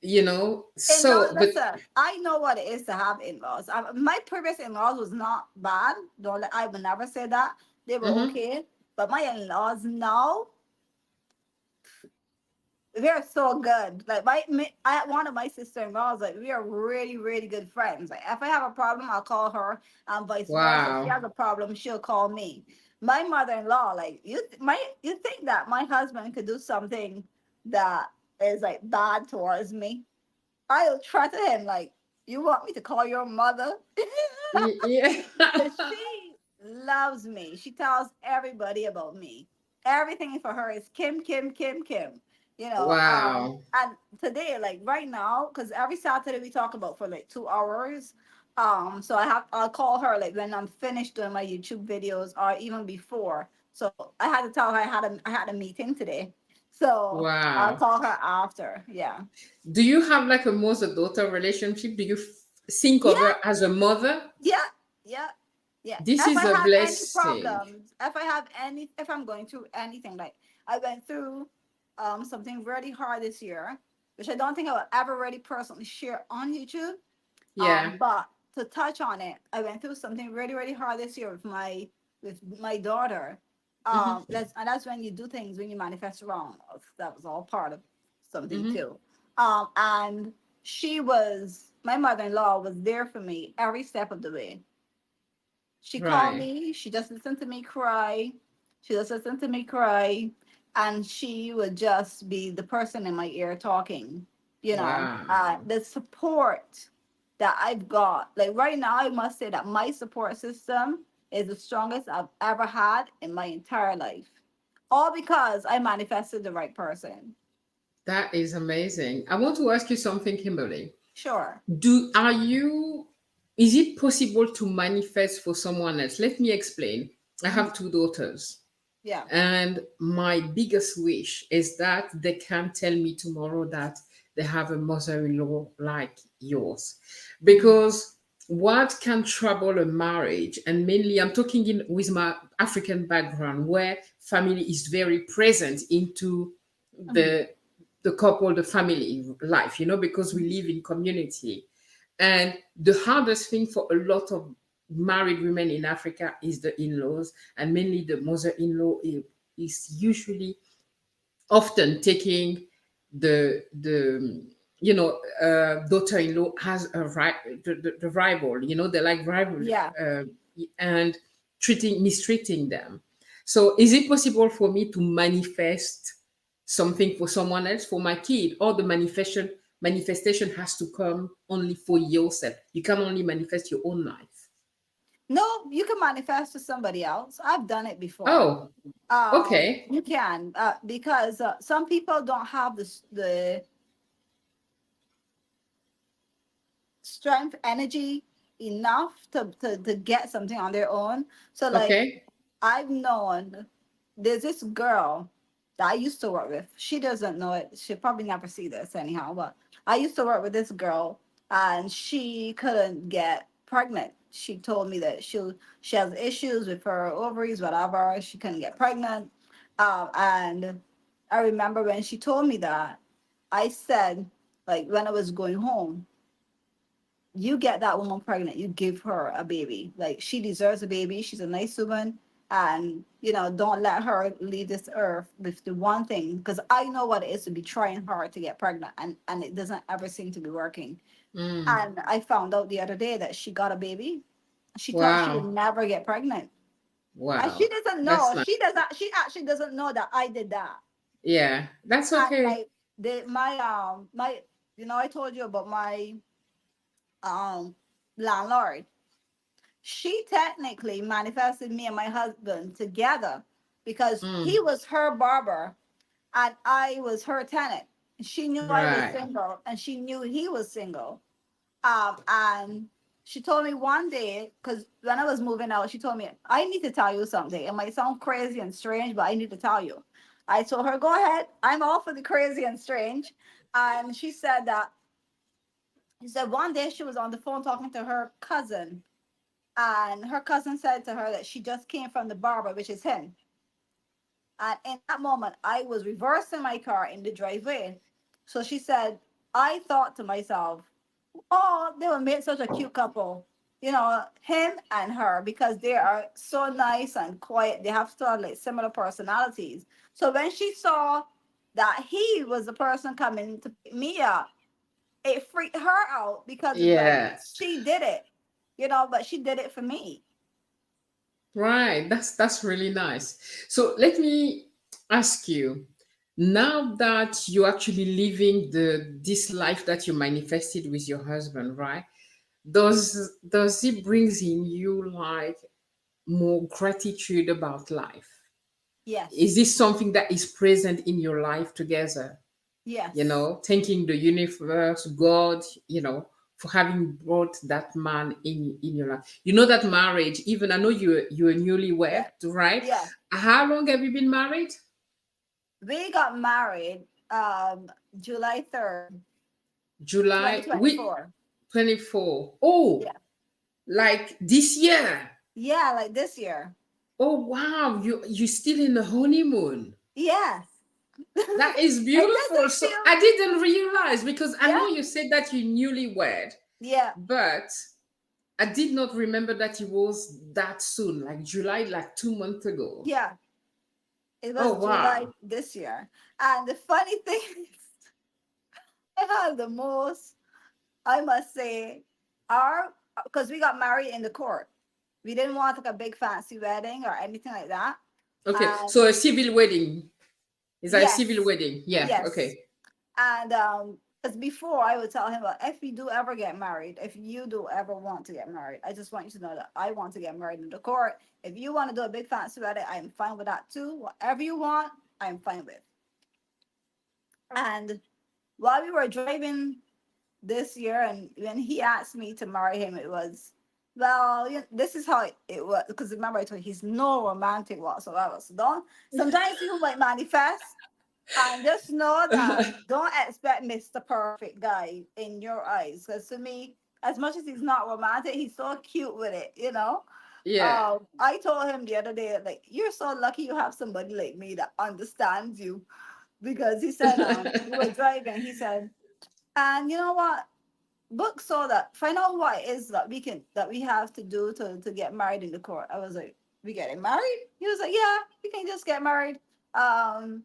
In-laws, so but listen, I know what it is to have in-laws. My previous in-laws was not bad. Don't I would never say that. They were mhm. okay. But my in-laws now, they're so good. Like one of my sister-in-laws, like we are really, really good friends. Like if I have a problem, I'll call her, and vice versa. If she Wow. has a problem, she'll call me. My mother-in-law, like you think that my husband could do something that is like bad towards me? I'll threaten him like, "You want me to call your mother?" Yeah. But she loves me. She tells everybody about me. Everything for her is Kim, Kim, Kim, Kim. You know, Wow. and today, like right now, because every Saturday we talk about for like 2 hours. So I'll call her like when I'm finished doing my YouTube videos or even before. So I had to tell her I had a meeting today. So I'll Wow. call her after. Yeah. Do you have like a mother-daughter relationship? Do you think of Yeah. her as a mother? Yeah, yeah, yeah. This If I is a have any blessing. problems, if I'm going through anything, like I went through something really hard this year, which I don't think I will ever really personally share on YouTube. Yeah. But to touch on it, I went through something really, really hard this year with my daughter. Mm-hmm. That's when you do things when you manifest wrong. That was all part of something Mm-hmm. too. And my mother-in-law was there for me every step of the way. She called Right. me. She just listened to me cry. She just listened to me cry, and she would just be the person in my ear talking. Wow. The support that I've got, like right now, I must say that my support system is the strongest I've ever had in my entire life. All because I manifested the right person. That is amazing. I want to ask you something, Kimberly. Sure. Do are you is it possible to manifest for someone else? Let me explain. I Mhm. have two daughters, Yeah. and my biggest wish is that they can tell me tomorrow that they have a mother-in-law like yours. Mhm. Because what can trouble a marriage, and mainly I'm talking in with my African background, where family is very present into Mhm. the couple, the family life, because we live in community. And the hardest thing for a lot of married women in Africa is the in-laws, and mainly the mother-in-law is usually often taking the daughter-in-law has the rival. They're like rival, Yeah. uh, and mistreating them. So is it possible for me to manifest something for someone else, for my kid, or the manifestation has to come only for yourself? You can only manifest your own life. No, you can manifest to somebody else. I've done it before. Oh, okay. You can, because some people don't have the strength, energy enough to get something on their own. So, like, Okay. I've known there's this girl that I used to work with. She doesn't know it. She'll probably never see this anyhow. But I used to work with this girl, and she couldn't get pregnant. She told me that she has issues with her ovaries, whatever. She couldn't get pregnant. And I remember when she told me that, I said, like when I was going home, you get that woman pregnant, you give her a baby. Like she deserves a baby. She's a nice woman. And don't let her leave this earth with the one thing, because I know what it is to be trying hard to get pregnant, and it doesn't ever seem to be working. Mm, And I found out the other day that she got a baby. She thought she would wow. never get pregnant. And she Wow. doesn't That's know. nice. She actually doesn't know that I did that. Yeah, that's And okay. like my I told you about my um landlord. She technically manifested me and my husband together because he Mm, was her barber and I was her tenant. She knew I was right. single and she knew he was single. And she told me one day, because when I was moving out, she told me, I need to tell you something. It might sound crazy and strange, but I need to tell you. I told her, go ahead. I'm all for the crazy and strange. And she said one day she was on the phone talking to her cousin, and her cousin said to her that she just came from the barber, which is him. And in that moment, I was reversing my car in the driveway. So she said, I thought to myself, oh, they would make such a cute couple. You know, him and her, because they are so nice and quiet. They have sort of like similar personalities. So when she saw that he was the person coming to pick me up, it freaked her out because it's like Yeah. she did it, you know, but she did it for me. Right. That's really nice. So let me ask you, now that you're actually living the this life that you manifested with your husband, right? Does it brings in you like more gratitude about life? Is Yes. this something that is present in your life together? Yes. Thanking the universe, God, for having brought that man in your life. You know that marriage, even I know you're newlywed, Yeah. right? Yeah. How long have you been married? We got married July 3rd, July we 2024. 24. Oh, Yeah. like this year. Yeah, like this year. Oh wow, you still in the honeymoon. Yes. That is It beautiful. doesn't So feel. I didn't realize because I Yeah. know you said that you're newlywed, Yeah. but I did not remember that it was that soon, like July, like 2 months ago. Yeah. It Oh, was July wow. this year. And the funny thing is, I had the most, I must say, our, because we got married in the court. We didn't want like a big fancy wedding or anything like that. Okay, And so a civil wedding. Is that a civil yes, wedding? Yeah, yes. okay. And because before I would tell him, well, if we do ever get married, if you do ever want to get married, I just want you to know that I want to get married in the court. If you want to do a big fancy wedding, I'm fine with that too. Whatever you want, I'm fine with. And while we were driving this year, and when he asked me to marry him, it was, well, this is how it was. Because remember, I told you he's no romantic whatsoever. So don't, sometimes people might manifest, and just know that don't expect Mr. Perfect guy in your eyes. Because to me, as much as he's not romantic, he's so cute with it, you know? Yeah. I told him the other day, like, you're so lucky you have somebody like me that understands you. Because he said, we were driving, he said, and you know what? Book so that find out what it is that we have to do to get married in the court. I was like, we getting married? He was like, yeah, we can just get married. Um,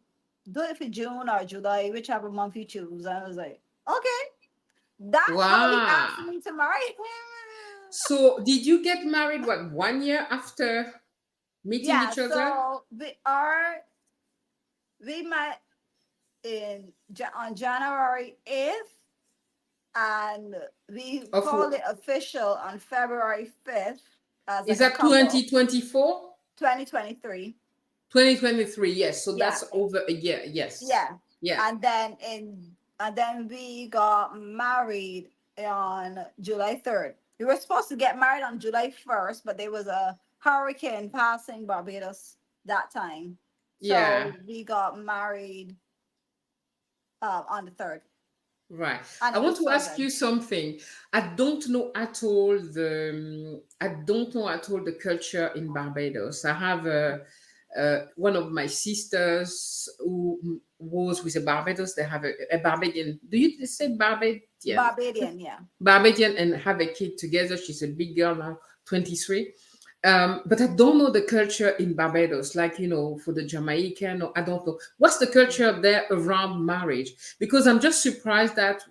do it for June or July, whichever month you choose. And I was like, okay. That's how he asked Wow. me to marry him. So did you get married, what, 1 year after meeting Yeah, each other? so we met on January 8th, and we Of called it official on February 5th as Is like a that couple. 2024? 2023. 2023, yes. So Yeah, that's over a year. Yes. yeah. Yeah. And then we got married on July 3rd. We were supposed to get married on July 1st, but there was a hurricane passing Barbados that time. Yeah. So we got married on the 3rd. Right. And I it want was to so ask good. you something. I don't know at all the culture in Barbados. I have one of my sisters who was with a Barbados. They have a Barbadian. Do you say Barbadian? Barbadian, yeah. Barbadian and have a kid together. She's a big girl now, 23. But I don't know the culture in Barbados, like, for the Jamaican, or I don't know. What's the culture there around marriage? Because I'm just surprised that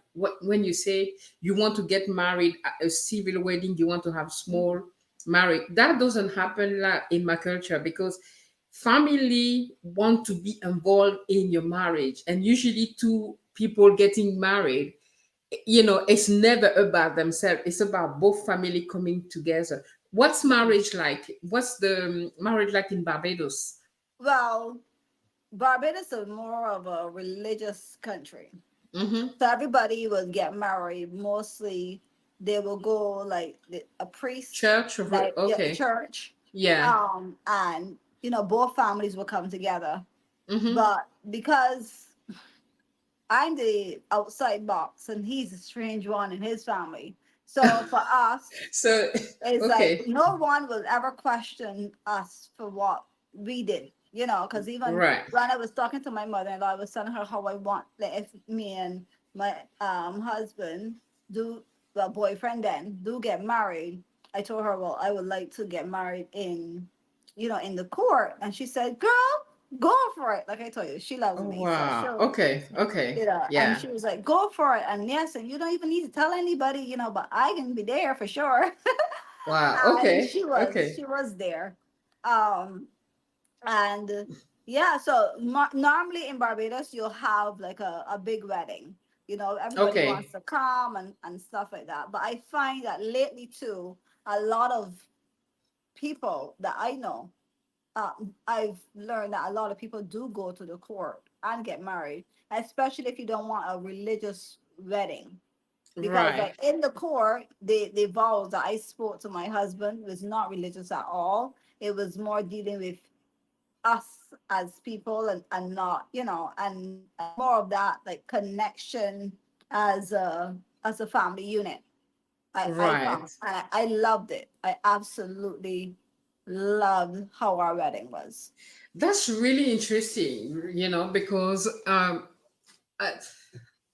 when you say you want to get married at a civil wedding, you want to have small marriage, that doesn't happen like in my culture because family want to be involved in your marriage. And usually two people getting married, it's never about themselves. It's about both family coming together. What's Mhm. marriage like? What's the marriage like in Barbados? Well, Barbados is more of a religious country. Mm-hmm. So everybody will get married. Mostly, they will go like a priest, Church of like, yeah, okay. church, Yeah. and both families will come together. Mm-hmm. But because I'm the outside box and he's a strange one in his family, so for us, So it's like okay. no one will ever question us for what we did. Because even Right. when I was talking to my mother-in-law, I was telling her how I want, like, if me and my husband do, well, boyfriend then, do get married. I told her, well, I would like to get married in, in the court. And she said, girl, go for it. Like I told you, she loves Oh, me. So wow. she'll, Okay. Okay. and Yeah. she was like, go for it. And yes, and you don't even need to tell anybody, but I can be there for sure. Wow. And Okay. she Okay. was there. Um, and yeah, so normally in Barbados, you'll have like a big wedding. Everybody Okay. wants to come and stuff like that. But I find that lately too, a lot of people that I know, I've learned that a lot of people do go to the court and get married, especially if you don't want a religious wedding. Because Right. like in the court, the vows that I spoke to my husband was not religious at all. It was more dealing with us as people, and not, and more of that like connection as a family unit. I Right. found, and I loved it. I absolutely loved how our wedding was. That's really interesting, because I,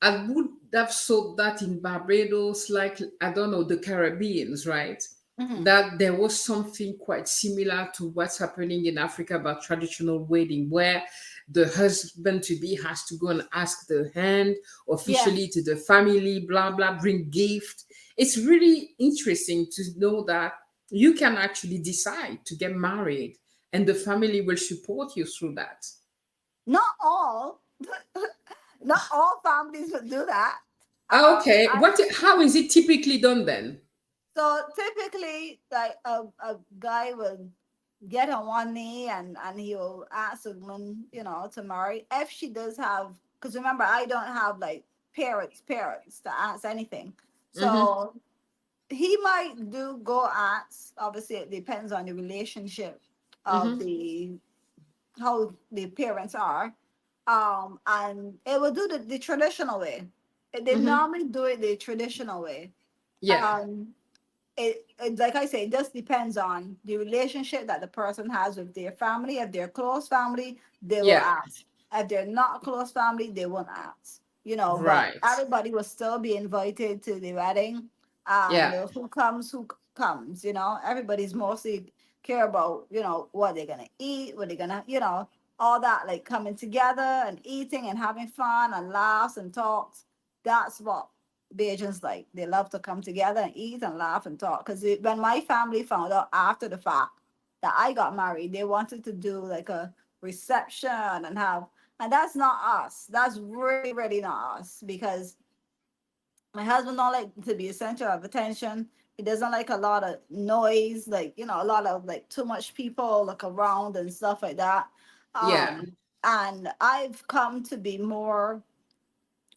I would have thought that in Barbados, like, I don't know, the Caribbeans, right? Hmm. That there was something quite similar to what's happening in Africa about traditional wedding, where the husband to be has to go and ask the hand Yeah. officially to the family, blah, blah, bring gift. It's really interesting to know that you can actually decide to get married and the family will support you through that. Not all, not all families would do that. Okay, I how is it typically done then? So typically, like a guy will get on one knee, and he'll ask a woman, to marry. If she does have, because remember, I don't have like parents to ask anything. Mm-hmm. So he might do go ask. Obviously, it depends on the relationship of Mm-hmm. the how the parents are. And it will do the traditional way. They Mm-hmm. normally do it the traditional way. Yeah. Um, it like I say, it just depends on the relationship that the person has with their family. If they're close family, they will Yeah. ask. If they're not close family, they won't ask. But Right. everybody will still be invited to the wedding. And Yeah. who comes, everybody's mostly care about, what they're gonna eat, what they're gonna, all that, like coming together and eating and having fun and laughs and talks. That's what Bajans like. They love to come together and eat and laugh and talk. Because when my family found out after the fact that I got married, they wanted to do like a reception and that's not us. That's really, really not us. Because my husband don't like to be a center of attention. He doesn't like a lot of noise, like, a lot of like too much people like around and stuff like that. Yeah. And I've come to be more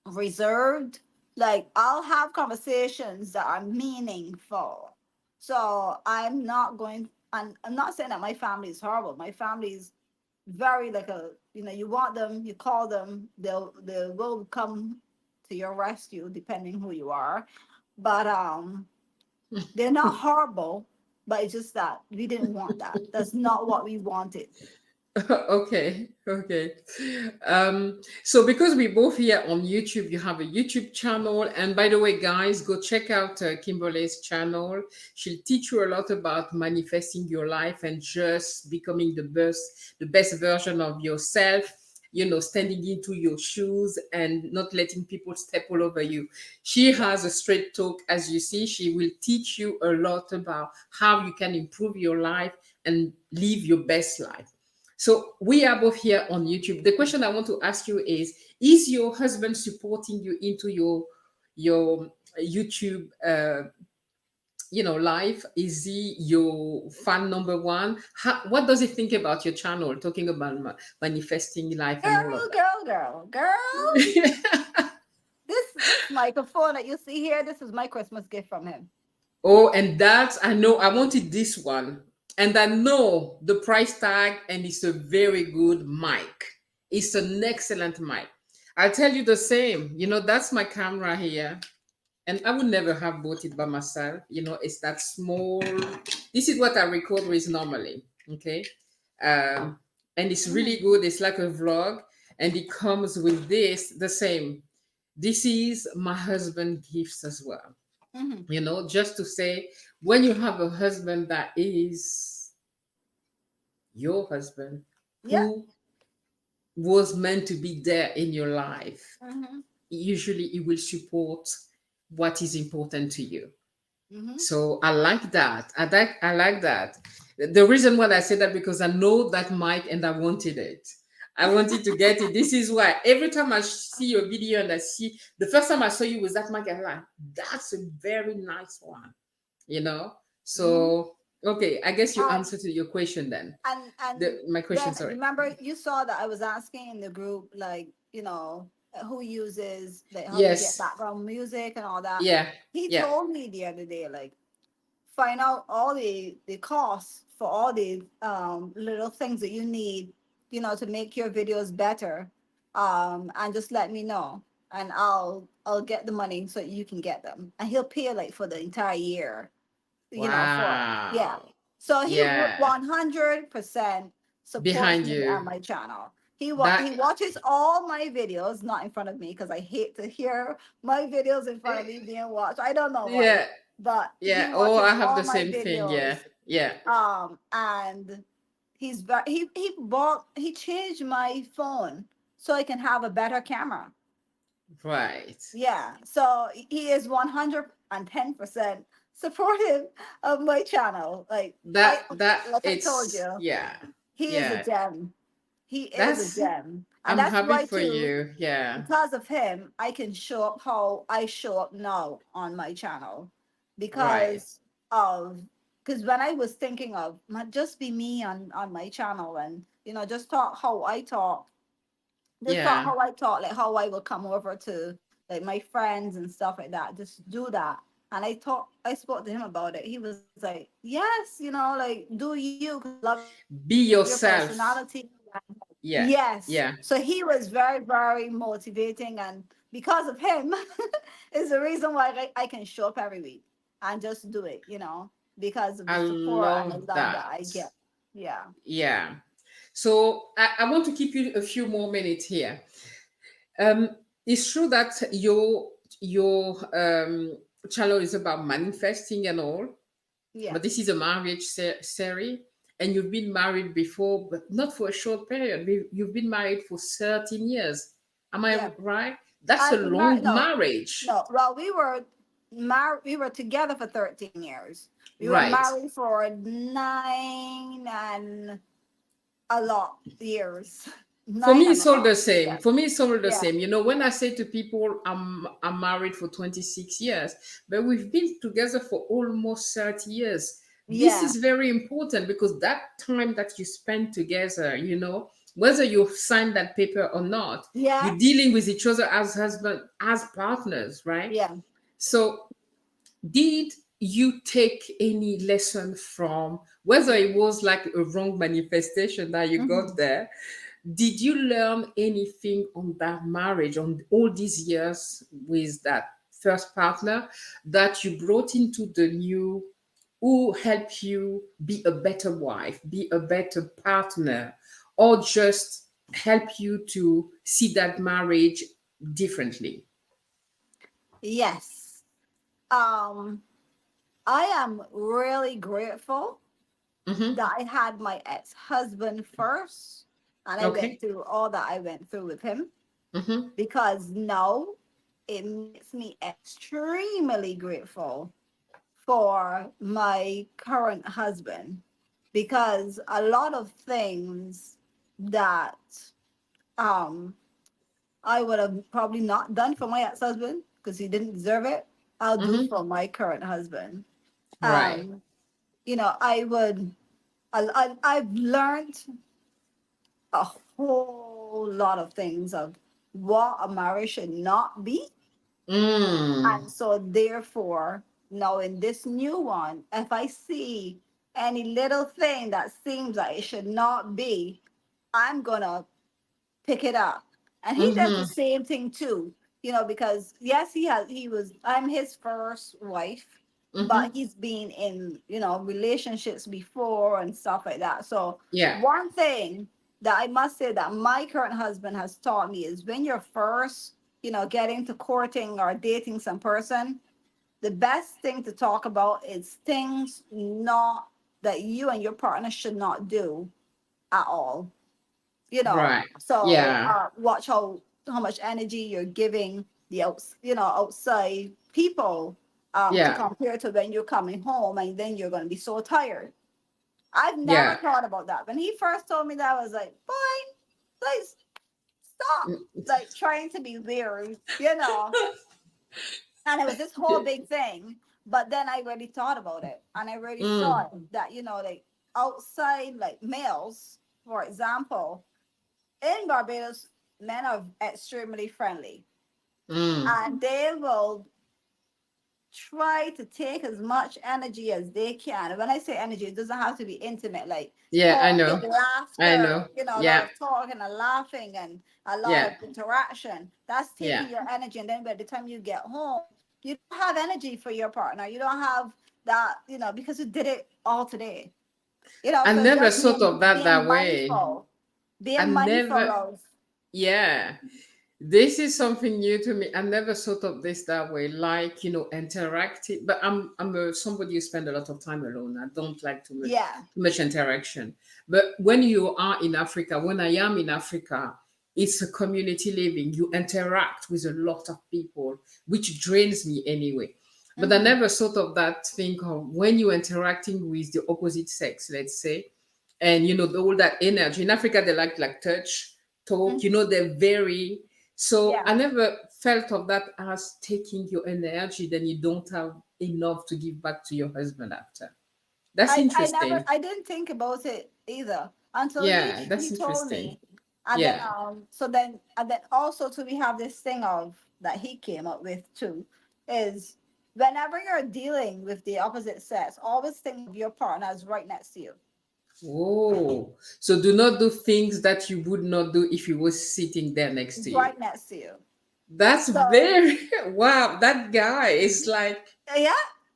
reserved. Like I'll have conversations that are meaningful. So I'm not going, and I'm not saying that my family is horrible. My family is very like you want them, you call them, they will come to your rescue depending who you are. But they're not horrible, but it's just that we didn't want that. That's not what we wanted. Okay. Okay. So because we both here on YouTube, you have a YouTube channel. And by the way, guys, go check out Kimberley's channel. She'll teach you a lot about manifesting your life and just becoming the best version of yourself. Standing into your shoes and not letting people step all over you. She Yeah. has a straight talk, as you see. She will teach you a lot about how you can improve your life and live your best life. So we are both here on YouTube. The question I want to ask you is your husband supporting you into your YouTube life? Is he your fan number one? What does he think about your channel, talking about manifesting life and all of Girl, girl, girl, girl. that? This microphone that you see here, this is my Christmas gift from him. Oh, and that I know I wanted this one. And I know the price tag, and it's a very good mic. It's an excellent mic. I'll tell you the same. That's my camera here. And I would never have bought it by myself. It's that small. This is what I record with normally. Okay. Um, and it's really Mm-hmm. good. It's like a vlog, and it comes with this the same. This is my husband gifts as well. Mm-hmm. Just to say, when you have a husband that is your husband, Yeah. who was meant to be there in your life, Mm-hmm. usually it will support what is important to you. Mm-hmm. So I like that. I like that. The reason why I said that, because I know that mic and I wanted it. I wanted to get it. This is why every time I see your video and I see the first time I saw you with that mic, I'm like, that's a very nice one, you know. Mm-hmm. So okay, I guess you And answer to your question then. and My question, then sorry. remember you saw that I was asking in the group, like, who uses, like, how they get Yes. background music and all that. Yeah. He Yeah. told me the other day, like, find out all the costs for all the little things that you need, to make your videos better, and just let me know, and I'll get the money so you can get them, and he'll pay like for the entire year, for, yeah. Wow. So he Yeah. 100% supports Behind me you. and my channel. He That. watches all my videos, not in front of me, because I hate to hear my videos in front of me being watched. I don't know why, Yeah. but he Yeah. Oh, I watches have all the my same thing. Yeah. videos. Yeah. And he changed my phone so I can have a better camera. Right. Yeah, so he is 110% supportive of my channel. Like, That that like I told it's you, yeah. he is a Yeah. gem. He is a That's gem, and I'm that's happy why for too. you. Yeah. Because of him, I can show up how I show up now on my channel, Right. because of because when I was thinking of just be me on my channel, and just talk how I talk, Yeah. like how I will come over to like my friends and stuff like that. Just do that. And I spoke to him about it. He was like, yes, like, do you, because I love your Be personality. yourself. Yes. Yeah. So Yeah. he was very, very motivating. And because of him, is the reason why I can show up every week and just do it, because of the I support and the love love that I that. get. Yeah. Yeah. So I want to keep you a few more minutes here. Um, it's true that your channel is about manifesting and all, Yeah. but this is a marriage series, and you've been married before, but not for a short period. You've been married for 13 years. Am I Yeah. right? That's a I've been married. long No, marriage. no. Well, we were together for 13 years. We were Right. married for 9 and a lot years. For Nine me, and a it's all lot. the same. Yeah. For me, it's all the Yeah. same. When I say to people, I'm married for 26 years, but we've been together for almost 30 years. This Yeah. is very important, because that time that you spend together, whether you sign that paper or not, Yeah. you're dealing with each other as husband, as partners, right? Yeah. So did you take any lesson from, whether it was like a wrong manifestation that you got Mhm. there, did you learn anything on that marriage, on all these years with that first partner, that you brought into the new, who helped you be a better wife, be a better partner, or just help you to see that marriage differently? Yes. Um, I am really grateful Mm-hmm. that I had my ex-husband first, and I went Okay. through all that I went through with him, Mm-hmm. because now it makes me extremely grateful for my current husband, because a lot of things that um I would have probably not done for my ex-husband because he didn't deserve it, I'll do Mm-hmm. for my current husband. Right. um I would I've learned a whole lot of things of what a marriage should not be. Mm. And so, therefore, now in this new one, if I see any little thing that seems like it should not be, I'm gonna pick it up. And he does the Mm-hmm. same thing too, because yes, I'm his first wife, but Mm-hmm. he's been in, relationships before and stuff like that. So, Yeah. one thing. that I must say that my current husband has taught me is when you're first, getting to courting or dating some person, the best thing to talk about is things not that you and your partner should not do at all. Right. So Yeah. watch how much energy you're giving the outside people, to Yeah. compare to when you're coming home, and then you're going to be so tired. I've never Yeah. thought about that. When he first told me that, I was like, boy, please stop, like trying to be weird, and it was this whole big thing. But then I really thought about it, and I really Mm, thought that, like outside, like males, for example, in Barbados, men are extremely friendly, mm. and they will try to take as much energy as they can. And when I say energy, it doesn't have to be intimate, like Yeah, I talking, know. I laughter, know. a lot Yeah. of talking and laughing and a lot Yeah. of interaction. That's Yeah. taking your energy. And then by the time you get home, you don't have energy for your partner. You don't have that, because you did it all today. I So it's never just thought of that way. I being mindful never, of, yeah. This is something new to me. I never thought of this that way, like, interactive. But I'm somebody who spend a lot of time alone. I don't like yeah. too much interaction. But when you are in Africa, when I am in Africa, it's a community living. You interact with a lot of people, which drains me anyway. But I Hmm. never thought of that thing of when you're interacting with the opposite sex, let's say, and all that energy. In Africa, they like touch, talk. Hmm. They're very. So Yeah. I never felt of that as taking your energy. Then you don't have enough to give back to your husband after. That's I interesting. didn't think about it either until Yeah, he that's told interesting. me. And then Yeah. also too, we have this thing of that he came up with too, is whenever you're dealing with the opposite sex, always think of your partner as right next to you. Oh, so do not do things that you would not do if he was sitting there next to you. Right next to you. That's So very wow. That guy is like, yeah,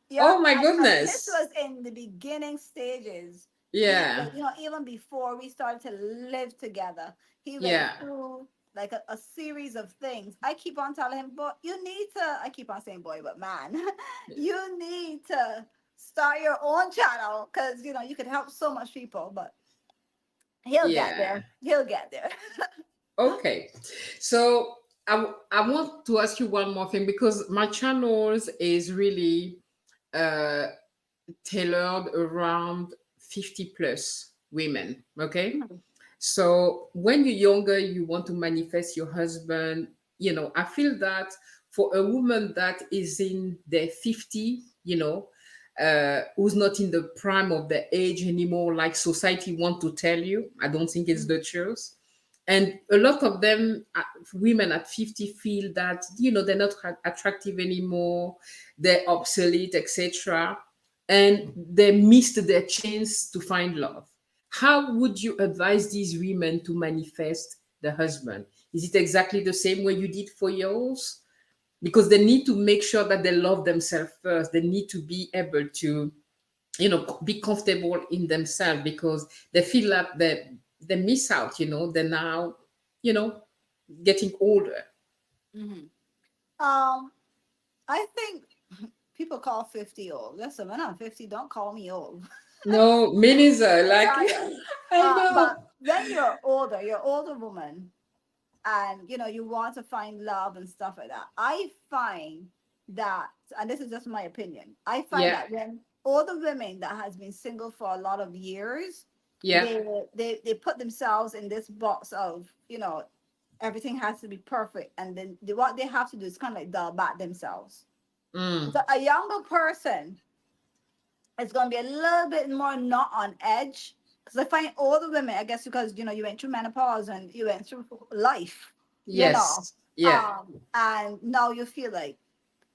yeah. oh my And this goodness. was in the beginning stages. Yeah, Even before we started to live together, he went yeah, through like a series of things. I keep on telling him, but you need to, I keep on saying boy, but man, you need to start your own channel because, you could help so much people, but he'll get yeah. there. He'll get there. Okay. So I want to ask you one more thing because my channels is really uh tailored around 50 plus women. Okay. So when you're younger, you want to manifest your husband. I feel that for a woman that is in their 50, who's not in the prime of the age anymore, like society want to tell you, I don't think it's the truth. And a lot of them, women at 50, feel that, they're not attractive anymore, they're obsolete, etc. And they missed their chance to find love. How would you advise these women to manifest the husband? Is it exactly the same way you did for yours? Because they need to make sure that they love themselves first. They need to be able to, be comfortable in themselves because they feel like they miss out. They're now, you know, getting older. Hmm. Um, I think people call 50 old. Listen, when I'm 50, don't call me old. No, me neither. I Like, tell you. I But know. when you're older woman, and you want to find love and stuff like that. I find that, and this is just my opinion, I find Yeah, that when older women that has been single for a lot of years, yeah. they put themselves in this box of everything has to be perfect, and then what they have to do is kind of like dial back themselves. Mm, So a younger person is going to be a little bit more not on edge, because I find older women, I guess because you went through menopause and you went through life, you know, yes. Yeah. and now you feel like,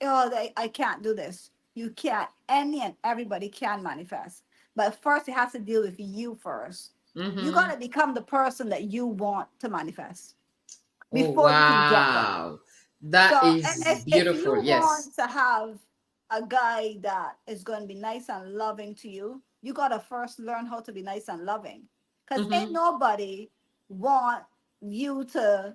oh, I can't do this. You can't. Any and everybody can manifest, but first you have to deal with you first. You got Mm-hmm. to become the person that you want to manifest Oh, before you can get there. wow. That So is if beautiful. you Yes. want to have a guy that is going to be nice and loving to you, you got to first learn how to be nice and loving. Because ain't Mm-hmm. nobody, want you to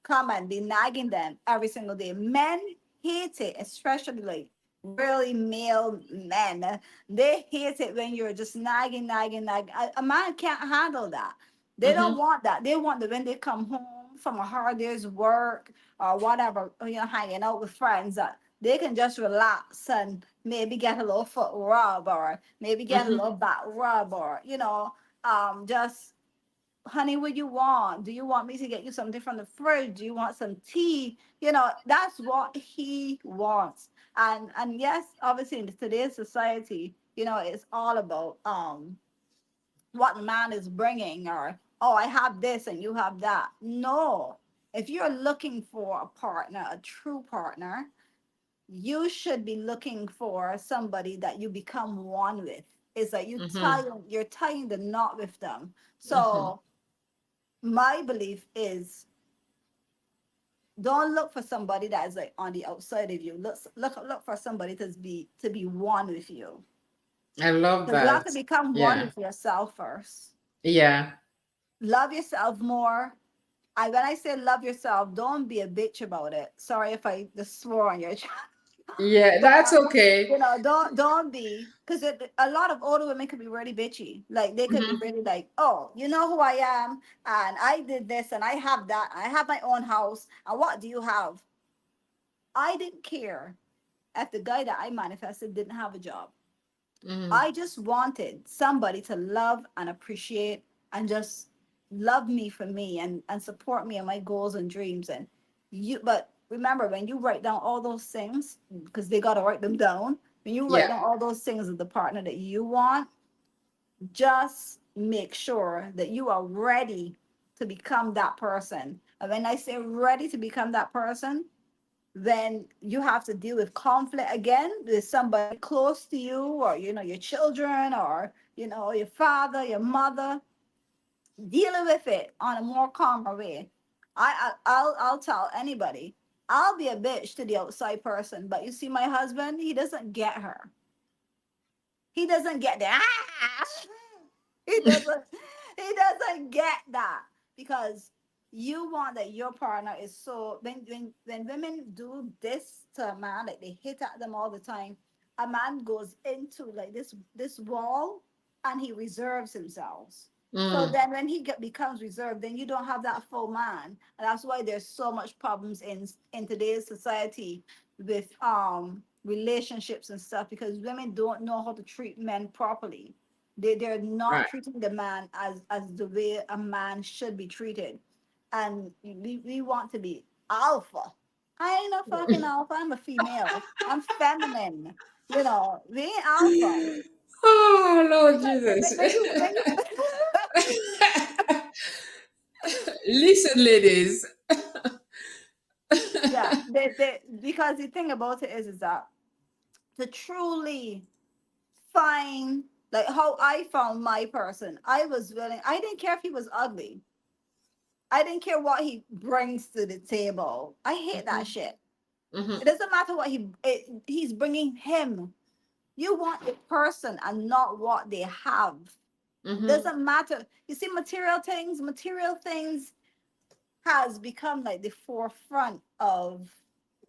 come and be nagging them every single day. Men hate it, especially like really male men. They hate it when you're just nagging, nagging, nagging. A man can't handle that. They don't Mm-hmm. want that. They want that when they come home from a hard day's work or whatever, hanging out with friends, that they can just relax and maybe get a little foot rub or maybe get a Mm-hmm. little back rub or, just honey, what you want? Do you want me to get you something from the fridge? Do you want some tea? That's what he wants. And yes, obviously in today's society, it's all about what the man is bringing, or oh, I have this and you have that. No. If you're looking for a partner, a true partner, you should be looking for somebody that you become one with. It's like Mm-hmm. you're tying the knot with them. Mm-hmm. So my belief is, don't look for somebody that is like on the outside of you. Look for somebody to be one with you. I love Because you have that. to become one Yeah. with yourself first. Yeah. Love yourself more. When I say love yourself, don't be a bitch about it. Sorry if I just swore on your chat. Yeah, that's But okay. don't be, because a lot of older women could be really bitchy. Like they could be Mm-hmm. really like, oh, you know who I am, and I did this, and I have that, and I have my own house, and what do you have? I didn't care if the guy that I manifested didn't have a job. Mm-hmm. I just wanted somebody to love and appreciate and just love me for me, and support me in my goals and dreams. And but remember, when you write down all those things, because they got to write them down, when you write Yeah. down all those things of the partner that you want, just make sure that you are ready to become that person. And when I say ready to become that person, then you have to deal with conflict again with somebody close to you, or your children, or your father, your mother. Dealing with it on a more calmer way. I'll tell anybody, I'll be a bitch to the outside person, but you see my husband, he doesn't get her. He doesn't get that. he doesn't he doesn't get that, because you want that your partner is. So when women do this to a man, like they hit at them all the time, a man goes into like this wall, and he reserves himself. So Mm. then when becomes reserved, then you don't have that full man. And that's why there's so much problems in today's society with relationships and stuff, because women don't know how to treat men properly. They're not Right. treating the man as the way a man should be treated. And we want to be alpha. I ain't no fucking alpha. I'm a female. I'm feminine. We ain't alpha. Oh, Lord Because Jesus. when you Listen, ladies. yeah, because the thing about it is that to truly find, like how I found my person, I was willing. I didn't care if he was ugly. I didn't care what he brings to the table. I hate that Mhm, shit. mhm, It doesn't matter what he's bringing him. You want the person and not what they have. It mhm. doesn't matter. You see, material things has become like the forefront of,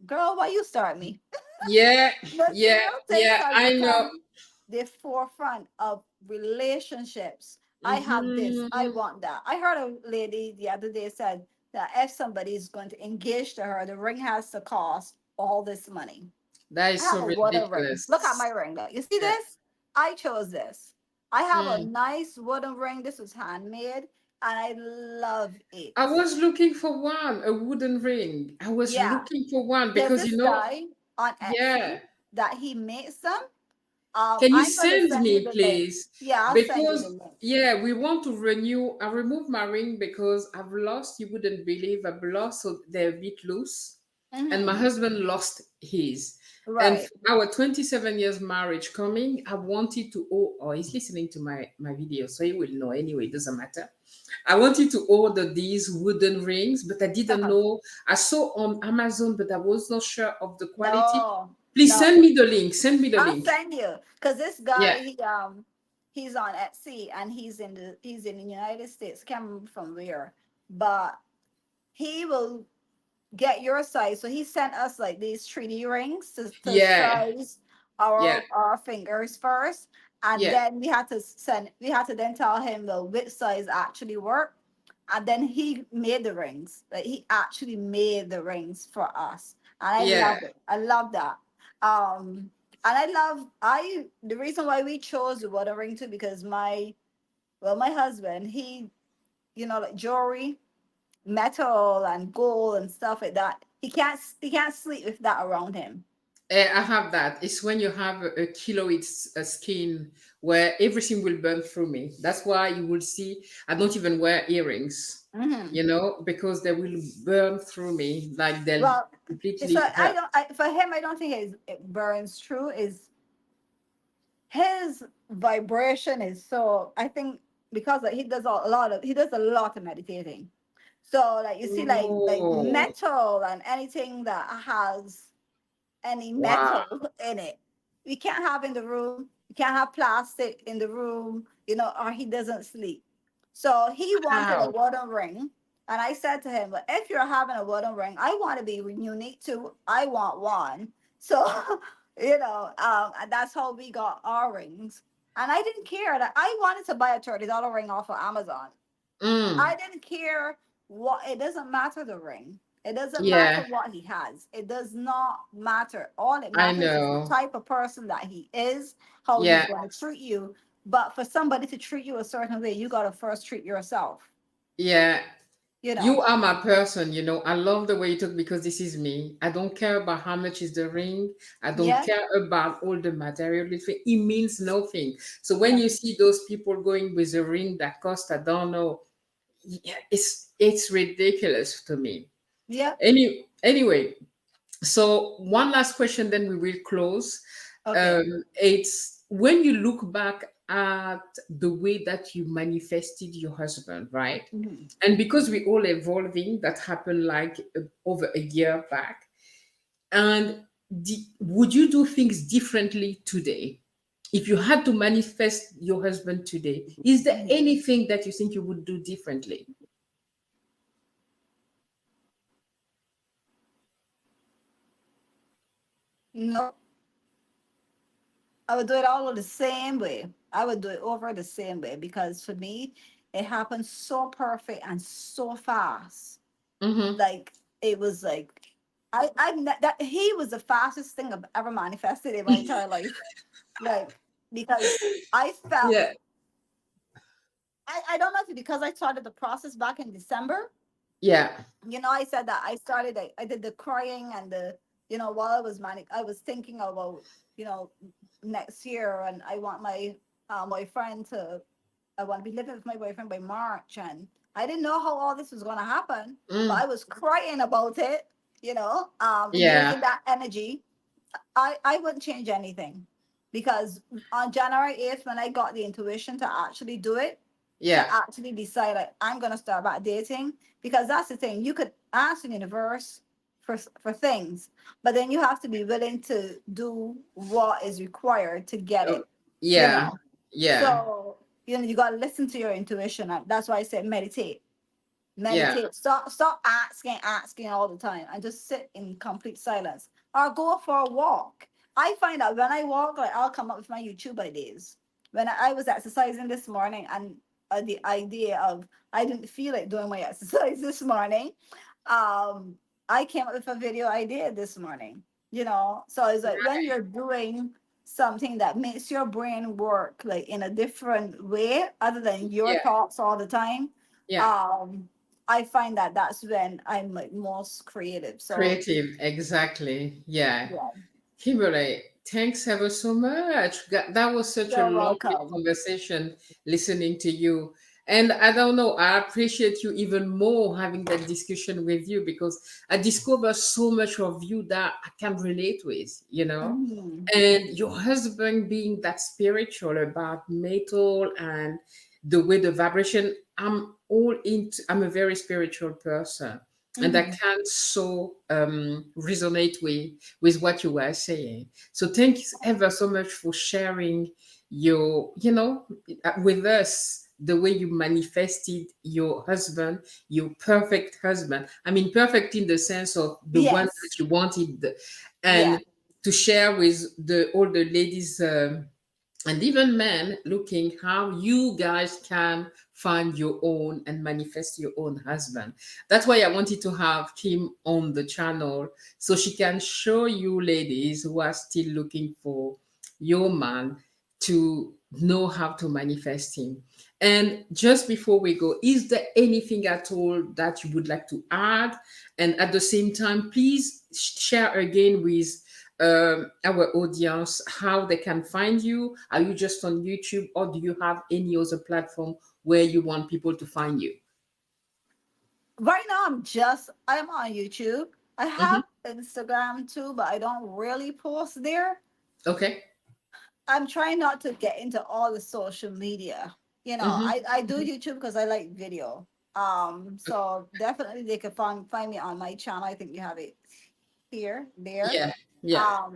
girl, why you start me? Yeah, yeah, Material things yeah. has I know. become the forefront of relationships. I have this, I Mhm. want that. I heard a lady the other day said that if somebody is going to engage to her, the ring has to cost all this money. That I is have so a wooden ring. Look at ridiculous. my ring. Look. You see Yeah. this? I chose this. I have a Mm. nice wooden ring. This was handmade, and I love it. I was looking for one, a wooden ring. I was Yeah. looking for one There's because this guy on Etsy yeah. that he makes them. Can you I'm gonna send send you me, the link. please? Yeah, I'll send you the Because link. yeah, we want to renew. I removed my ring because I've lost. You wouldn't believe I've lost. So they're a bit loose, and my Mm-hmm. husband lost his. And Right. for our 27 years marriage coming, I wanted to. Oh, he's listening to my video, so he will know anyway. It doesn't matter. I wanted to order these wooden rings, but I didn't know. I saw on Amazon, but I was not sure of the quality. No, Please no. send me the link. Send me the I'll link. send you, because this Yeah. guy, he's on Etsy, and he's in the United States. Can't remember from where, but he will get your size. So he sent us like these 3D rings to Yeah. size Yeah. our fingers first, and Yeah. then we had to then tell him the which size actually worked, and then he made the rings. Like he actually made the rings for us, and I Yeah. love it. I love that. And I the reason why we chose the water ring too, because my husband, he, like jewelry, metal and gold and stuff like that. He can't sleep with that around him. I have that. It's when you have a keloid skin where everything will burn through me. That's why you will see I don't even wear earrings, Hmm. because they will burn through me, like they'll Well, so completely hurt. for him, I don't think it burns true. Is his vibration is so, I think, because he does a lot of meditating. So like you see, like Oh, metal and anything that has any wow. metal in it. We can't have in the room. We can't have plastic in the room, or he doesn't sleep. So he wanted a Wow. wooden ring. And I said to him, "But if you're having a wooden ring, I want to be unique too. I want one." So, and that's how we got our rings. And I didn't care that I wanted to buy a $30 ring off of Amazon. Mm, I didn't care what, it doesn't matter the ring. It doesn't matter yeah, what he has. It does not matter. All it I matters is the know. type of person that he is, how he's Yeah, going to treat you. But for somebody to treat you a certain way, you got to first treat yourself, yeah. you You know? are my person. I love the way you talk because this is me. I don't care about how much is the ring. I don't Yeah. care about all the material. It means nothing. So when Yeah. you see those people going with a ring that cost, I don't know, yeah, it's ridiculous to me. Yeah. Anyway, so one last question, then we will close. Okay. It's when you look back at the way that you manifested your husband, right? Mhm. And because we all evolving, that happened like over a year back. And would you do things differently today? If you had to manifest your husband today, is there Mhm. anything that you think you would do differently? No, I would do it all the same way. I would do it over the same way, because for me, it happened so perfect and so fast. Mm-hmm. Like it was like that he was the fastest thing I've ever manifested in my entire life. Like, because I felt, Yeah, I don't know if it's because I started the process back in December. yeah, I said that I did the crying and while I was manic, I was thinking about, you know next year, and I want to be living with my boyfriend by March, and I didn't know how all this was going to happen, but mm, I was crying about it, yeah. bringing that energy. I wouldn't change anything, because on January 8th, when I got the intuition to actually do it, to Yeah. actually decide, like, I'm gonna start back dating, because that's the thing. You could ask the universe for things, but then you have to be willing to do what is required to get Oh, it. You yeah. know, Yeah. so you gotta listen to your intuition. And that's why I said meditate. Yeah. Meditate. Stop asking all the time, and just sit in complete silence, or go for a walk. I find that when I walk, like, I'll come up with my YouTube ideas. When I was exercising this morning, and the idea of, I didn't feel like doing my exercise this morning, um I came up with a video idea this morning. So it's like, when you're doing something that makes your brain work, like, in a different way other than your Yeah. thoughts all the time, Yeah. um I find that that's when I'm, like, most creative. So Creative. Exactly. Yeah. yeah, Kimberley, thanks ever so much. That was such a you're lovely welcome. conversation listening to you. And I don't know, I appreciate you even more having that discussion with you because I discover so much of you that I can relate with. Mhm. And your husband being that spiritual about metal and the way the vibration, I'm a very spiritual person. And I Mhm. can so resonate with what you were saying. So thanks ever so much for sharing with us, the way you manifested your husband, your perfect husband. I mean, perfect in the sense of the one that Yes. you wanted, Yeah. and to share with the all the ladies, and even men looking how you guys can find your own and manifest your own husband. That's why I wanted to have Kim on the channel, so she can show you ladies who are still looking for your man to know how to manifest him. And just before we go, is there anything at all that you would like to add? And at the same time, please share again with our audience how they can find you. Are you just on YouTube, or do you have any other platform where you want people to find you? Right now, I'm on YouTube. I Hmm. have Instagram too, but I don't really post there. Okay. I'm trying not to get into all the social media. Hmm. I do YouTube because I like video. So definitely they can find me on my channel. I think you have it here, there. Yeah. Yeah.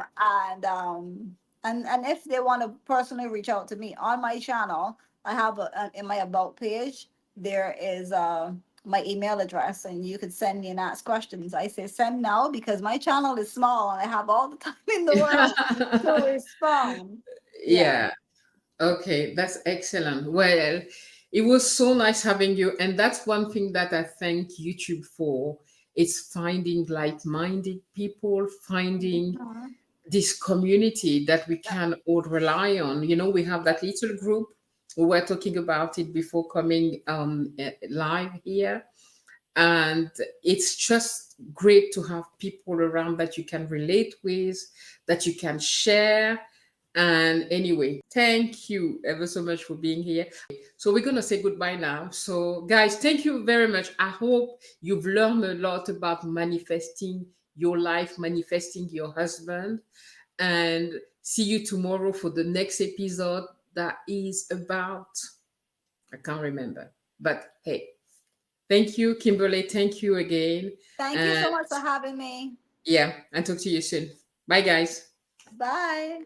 And if they want to personally reach out to me on my channel, I have in my about page, there is my email address, and you could send me and ask questions. I say send now because my channel is small and I have all the time in the world to respond. Yeah. Yeah. Okay, that's excellent. Well, it was so nice having you. And that's one thing that I thank YouTube for. It's finding like-minded people, finding Mhm. this community that we Yeah. can all rely on. We have that little group. We were talking about it before coming live here. And it's just great to have people around that you can relate with, that you can share. And anyway, thank you ever so much for being here. So we're going to say goodbye now. So, guys, thank you very much. I hope you've learned a lot about manifesting your life, manifesting your husband. And see you tomorrow for the next episode that is about, I can't remember. But hey, thank you, Kimberley. Thank you again. Thank you And so much for having me. yeah, and talk to you soon. Bye, guys. Bye.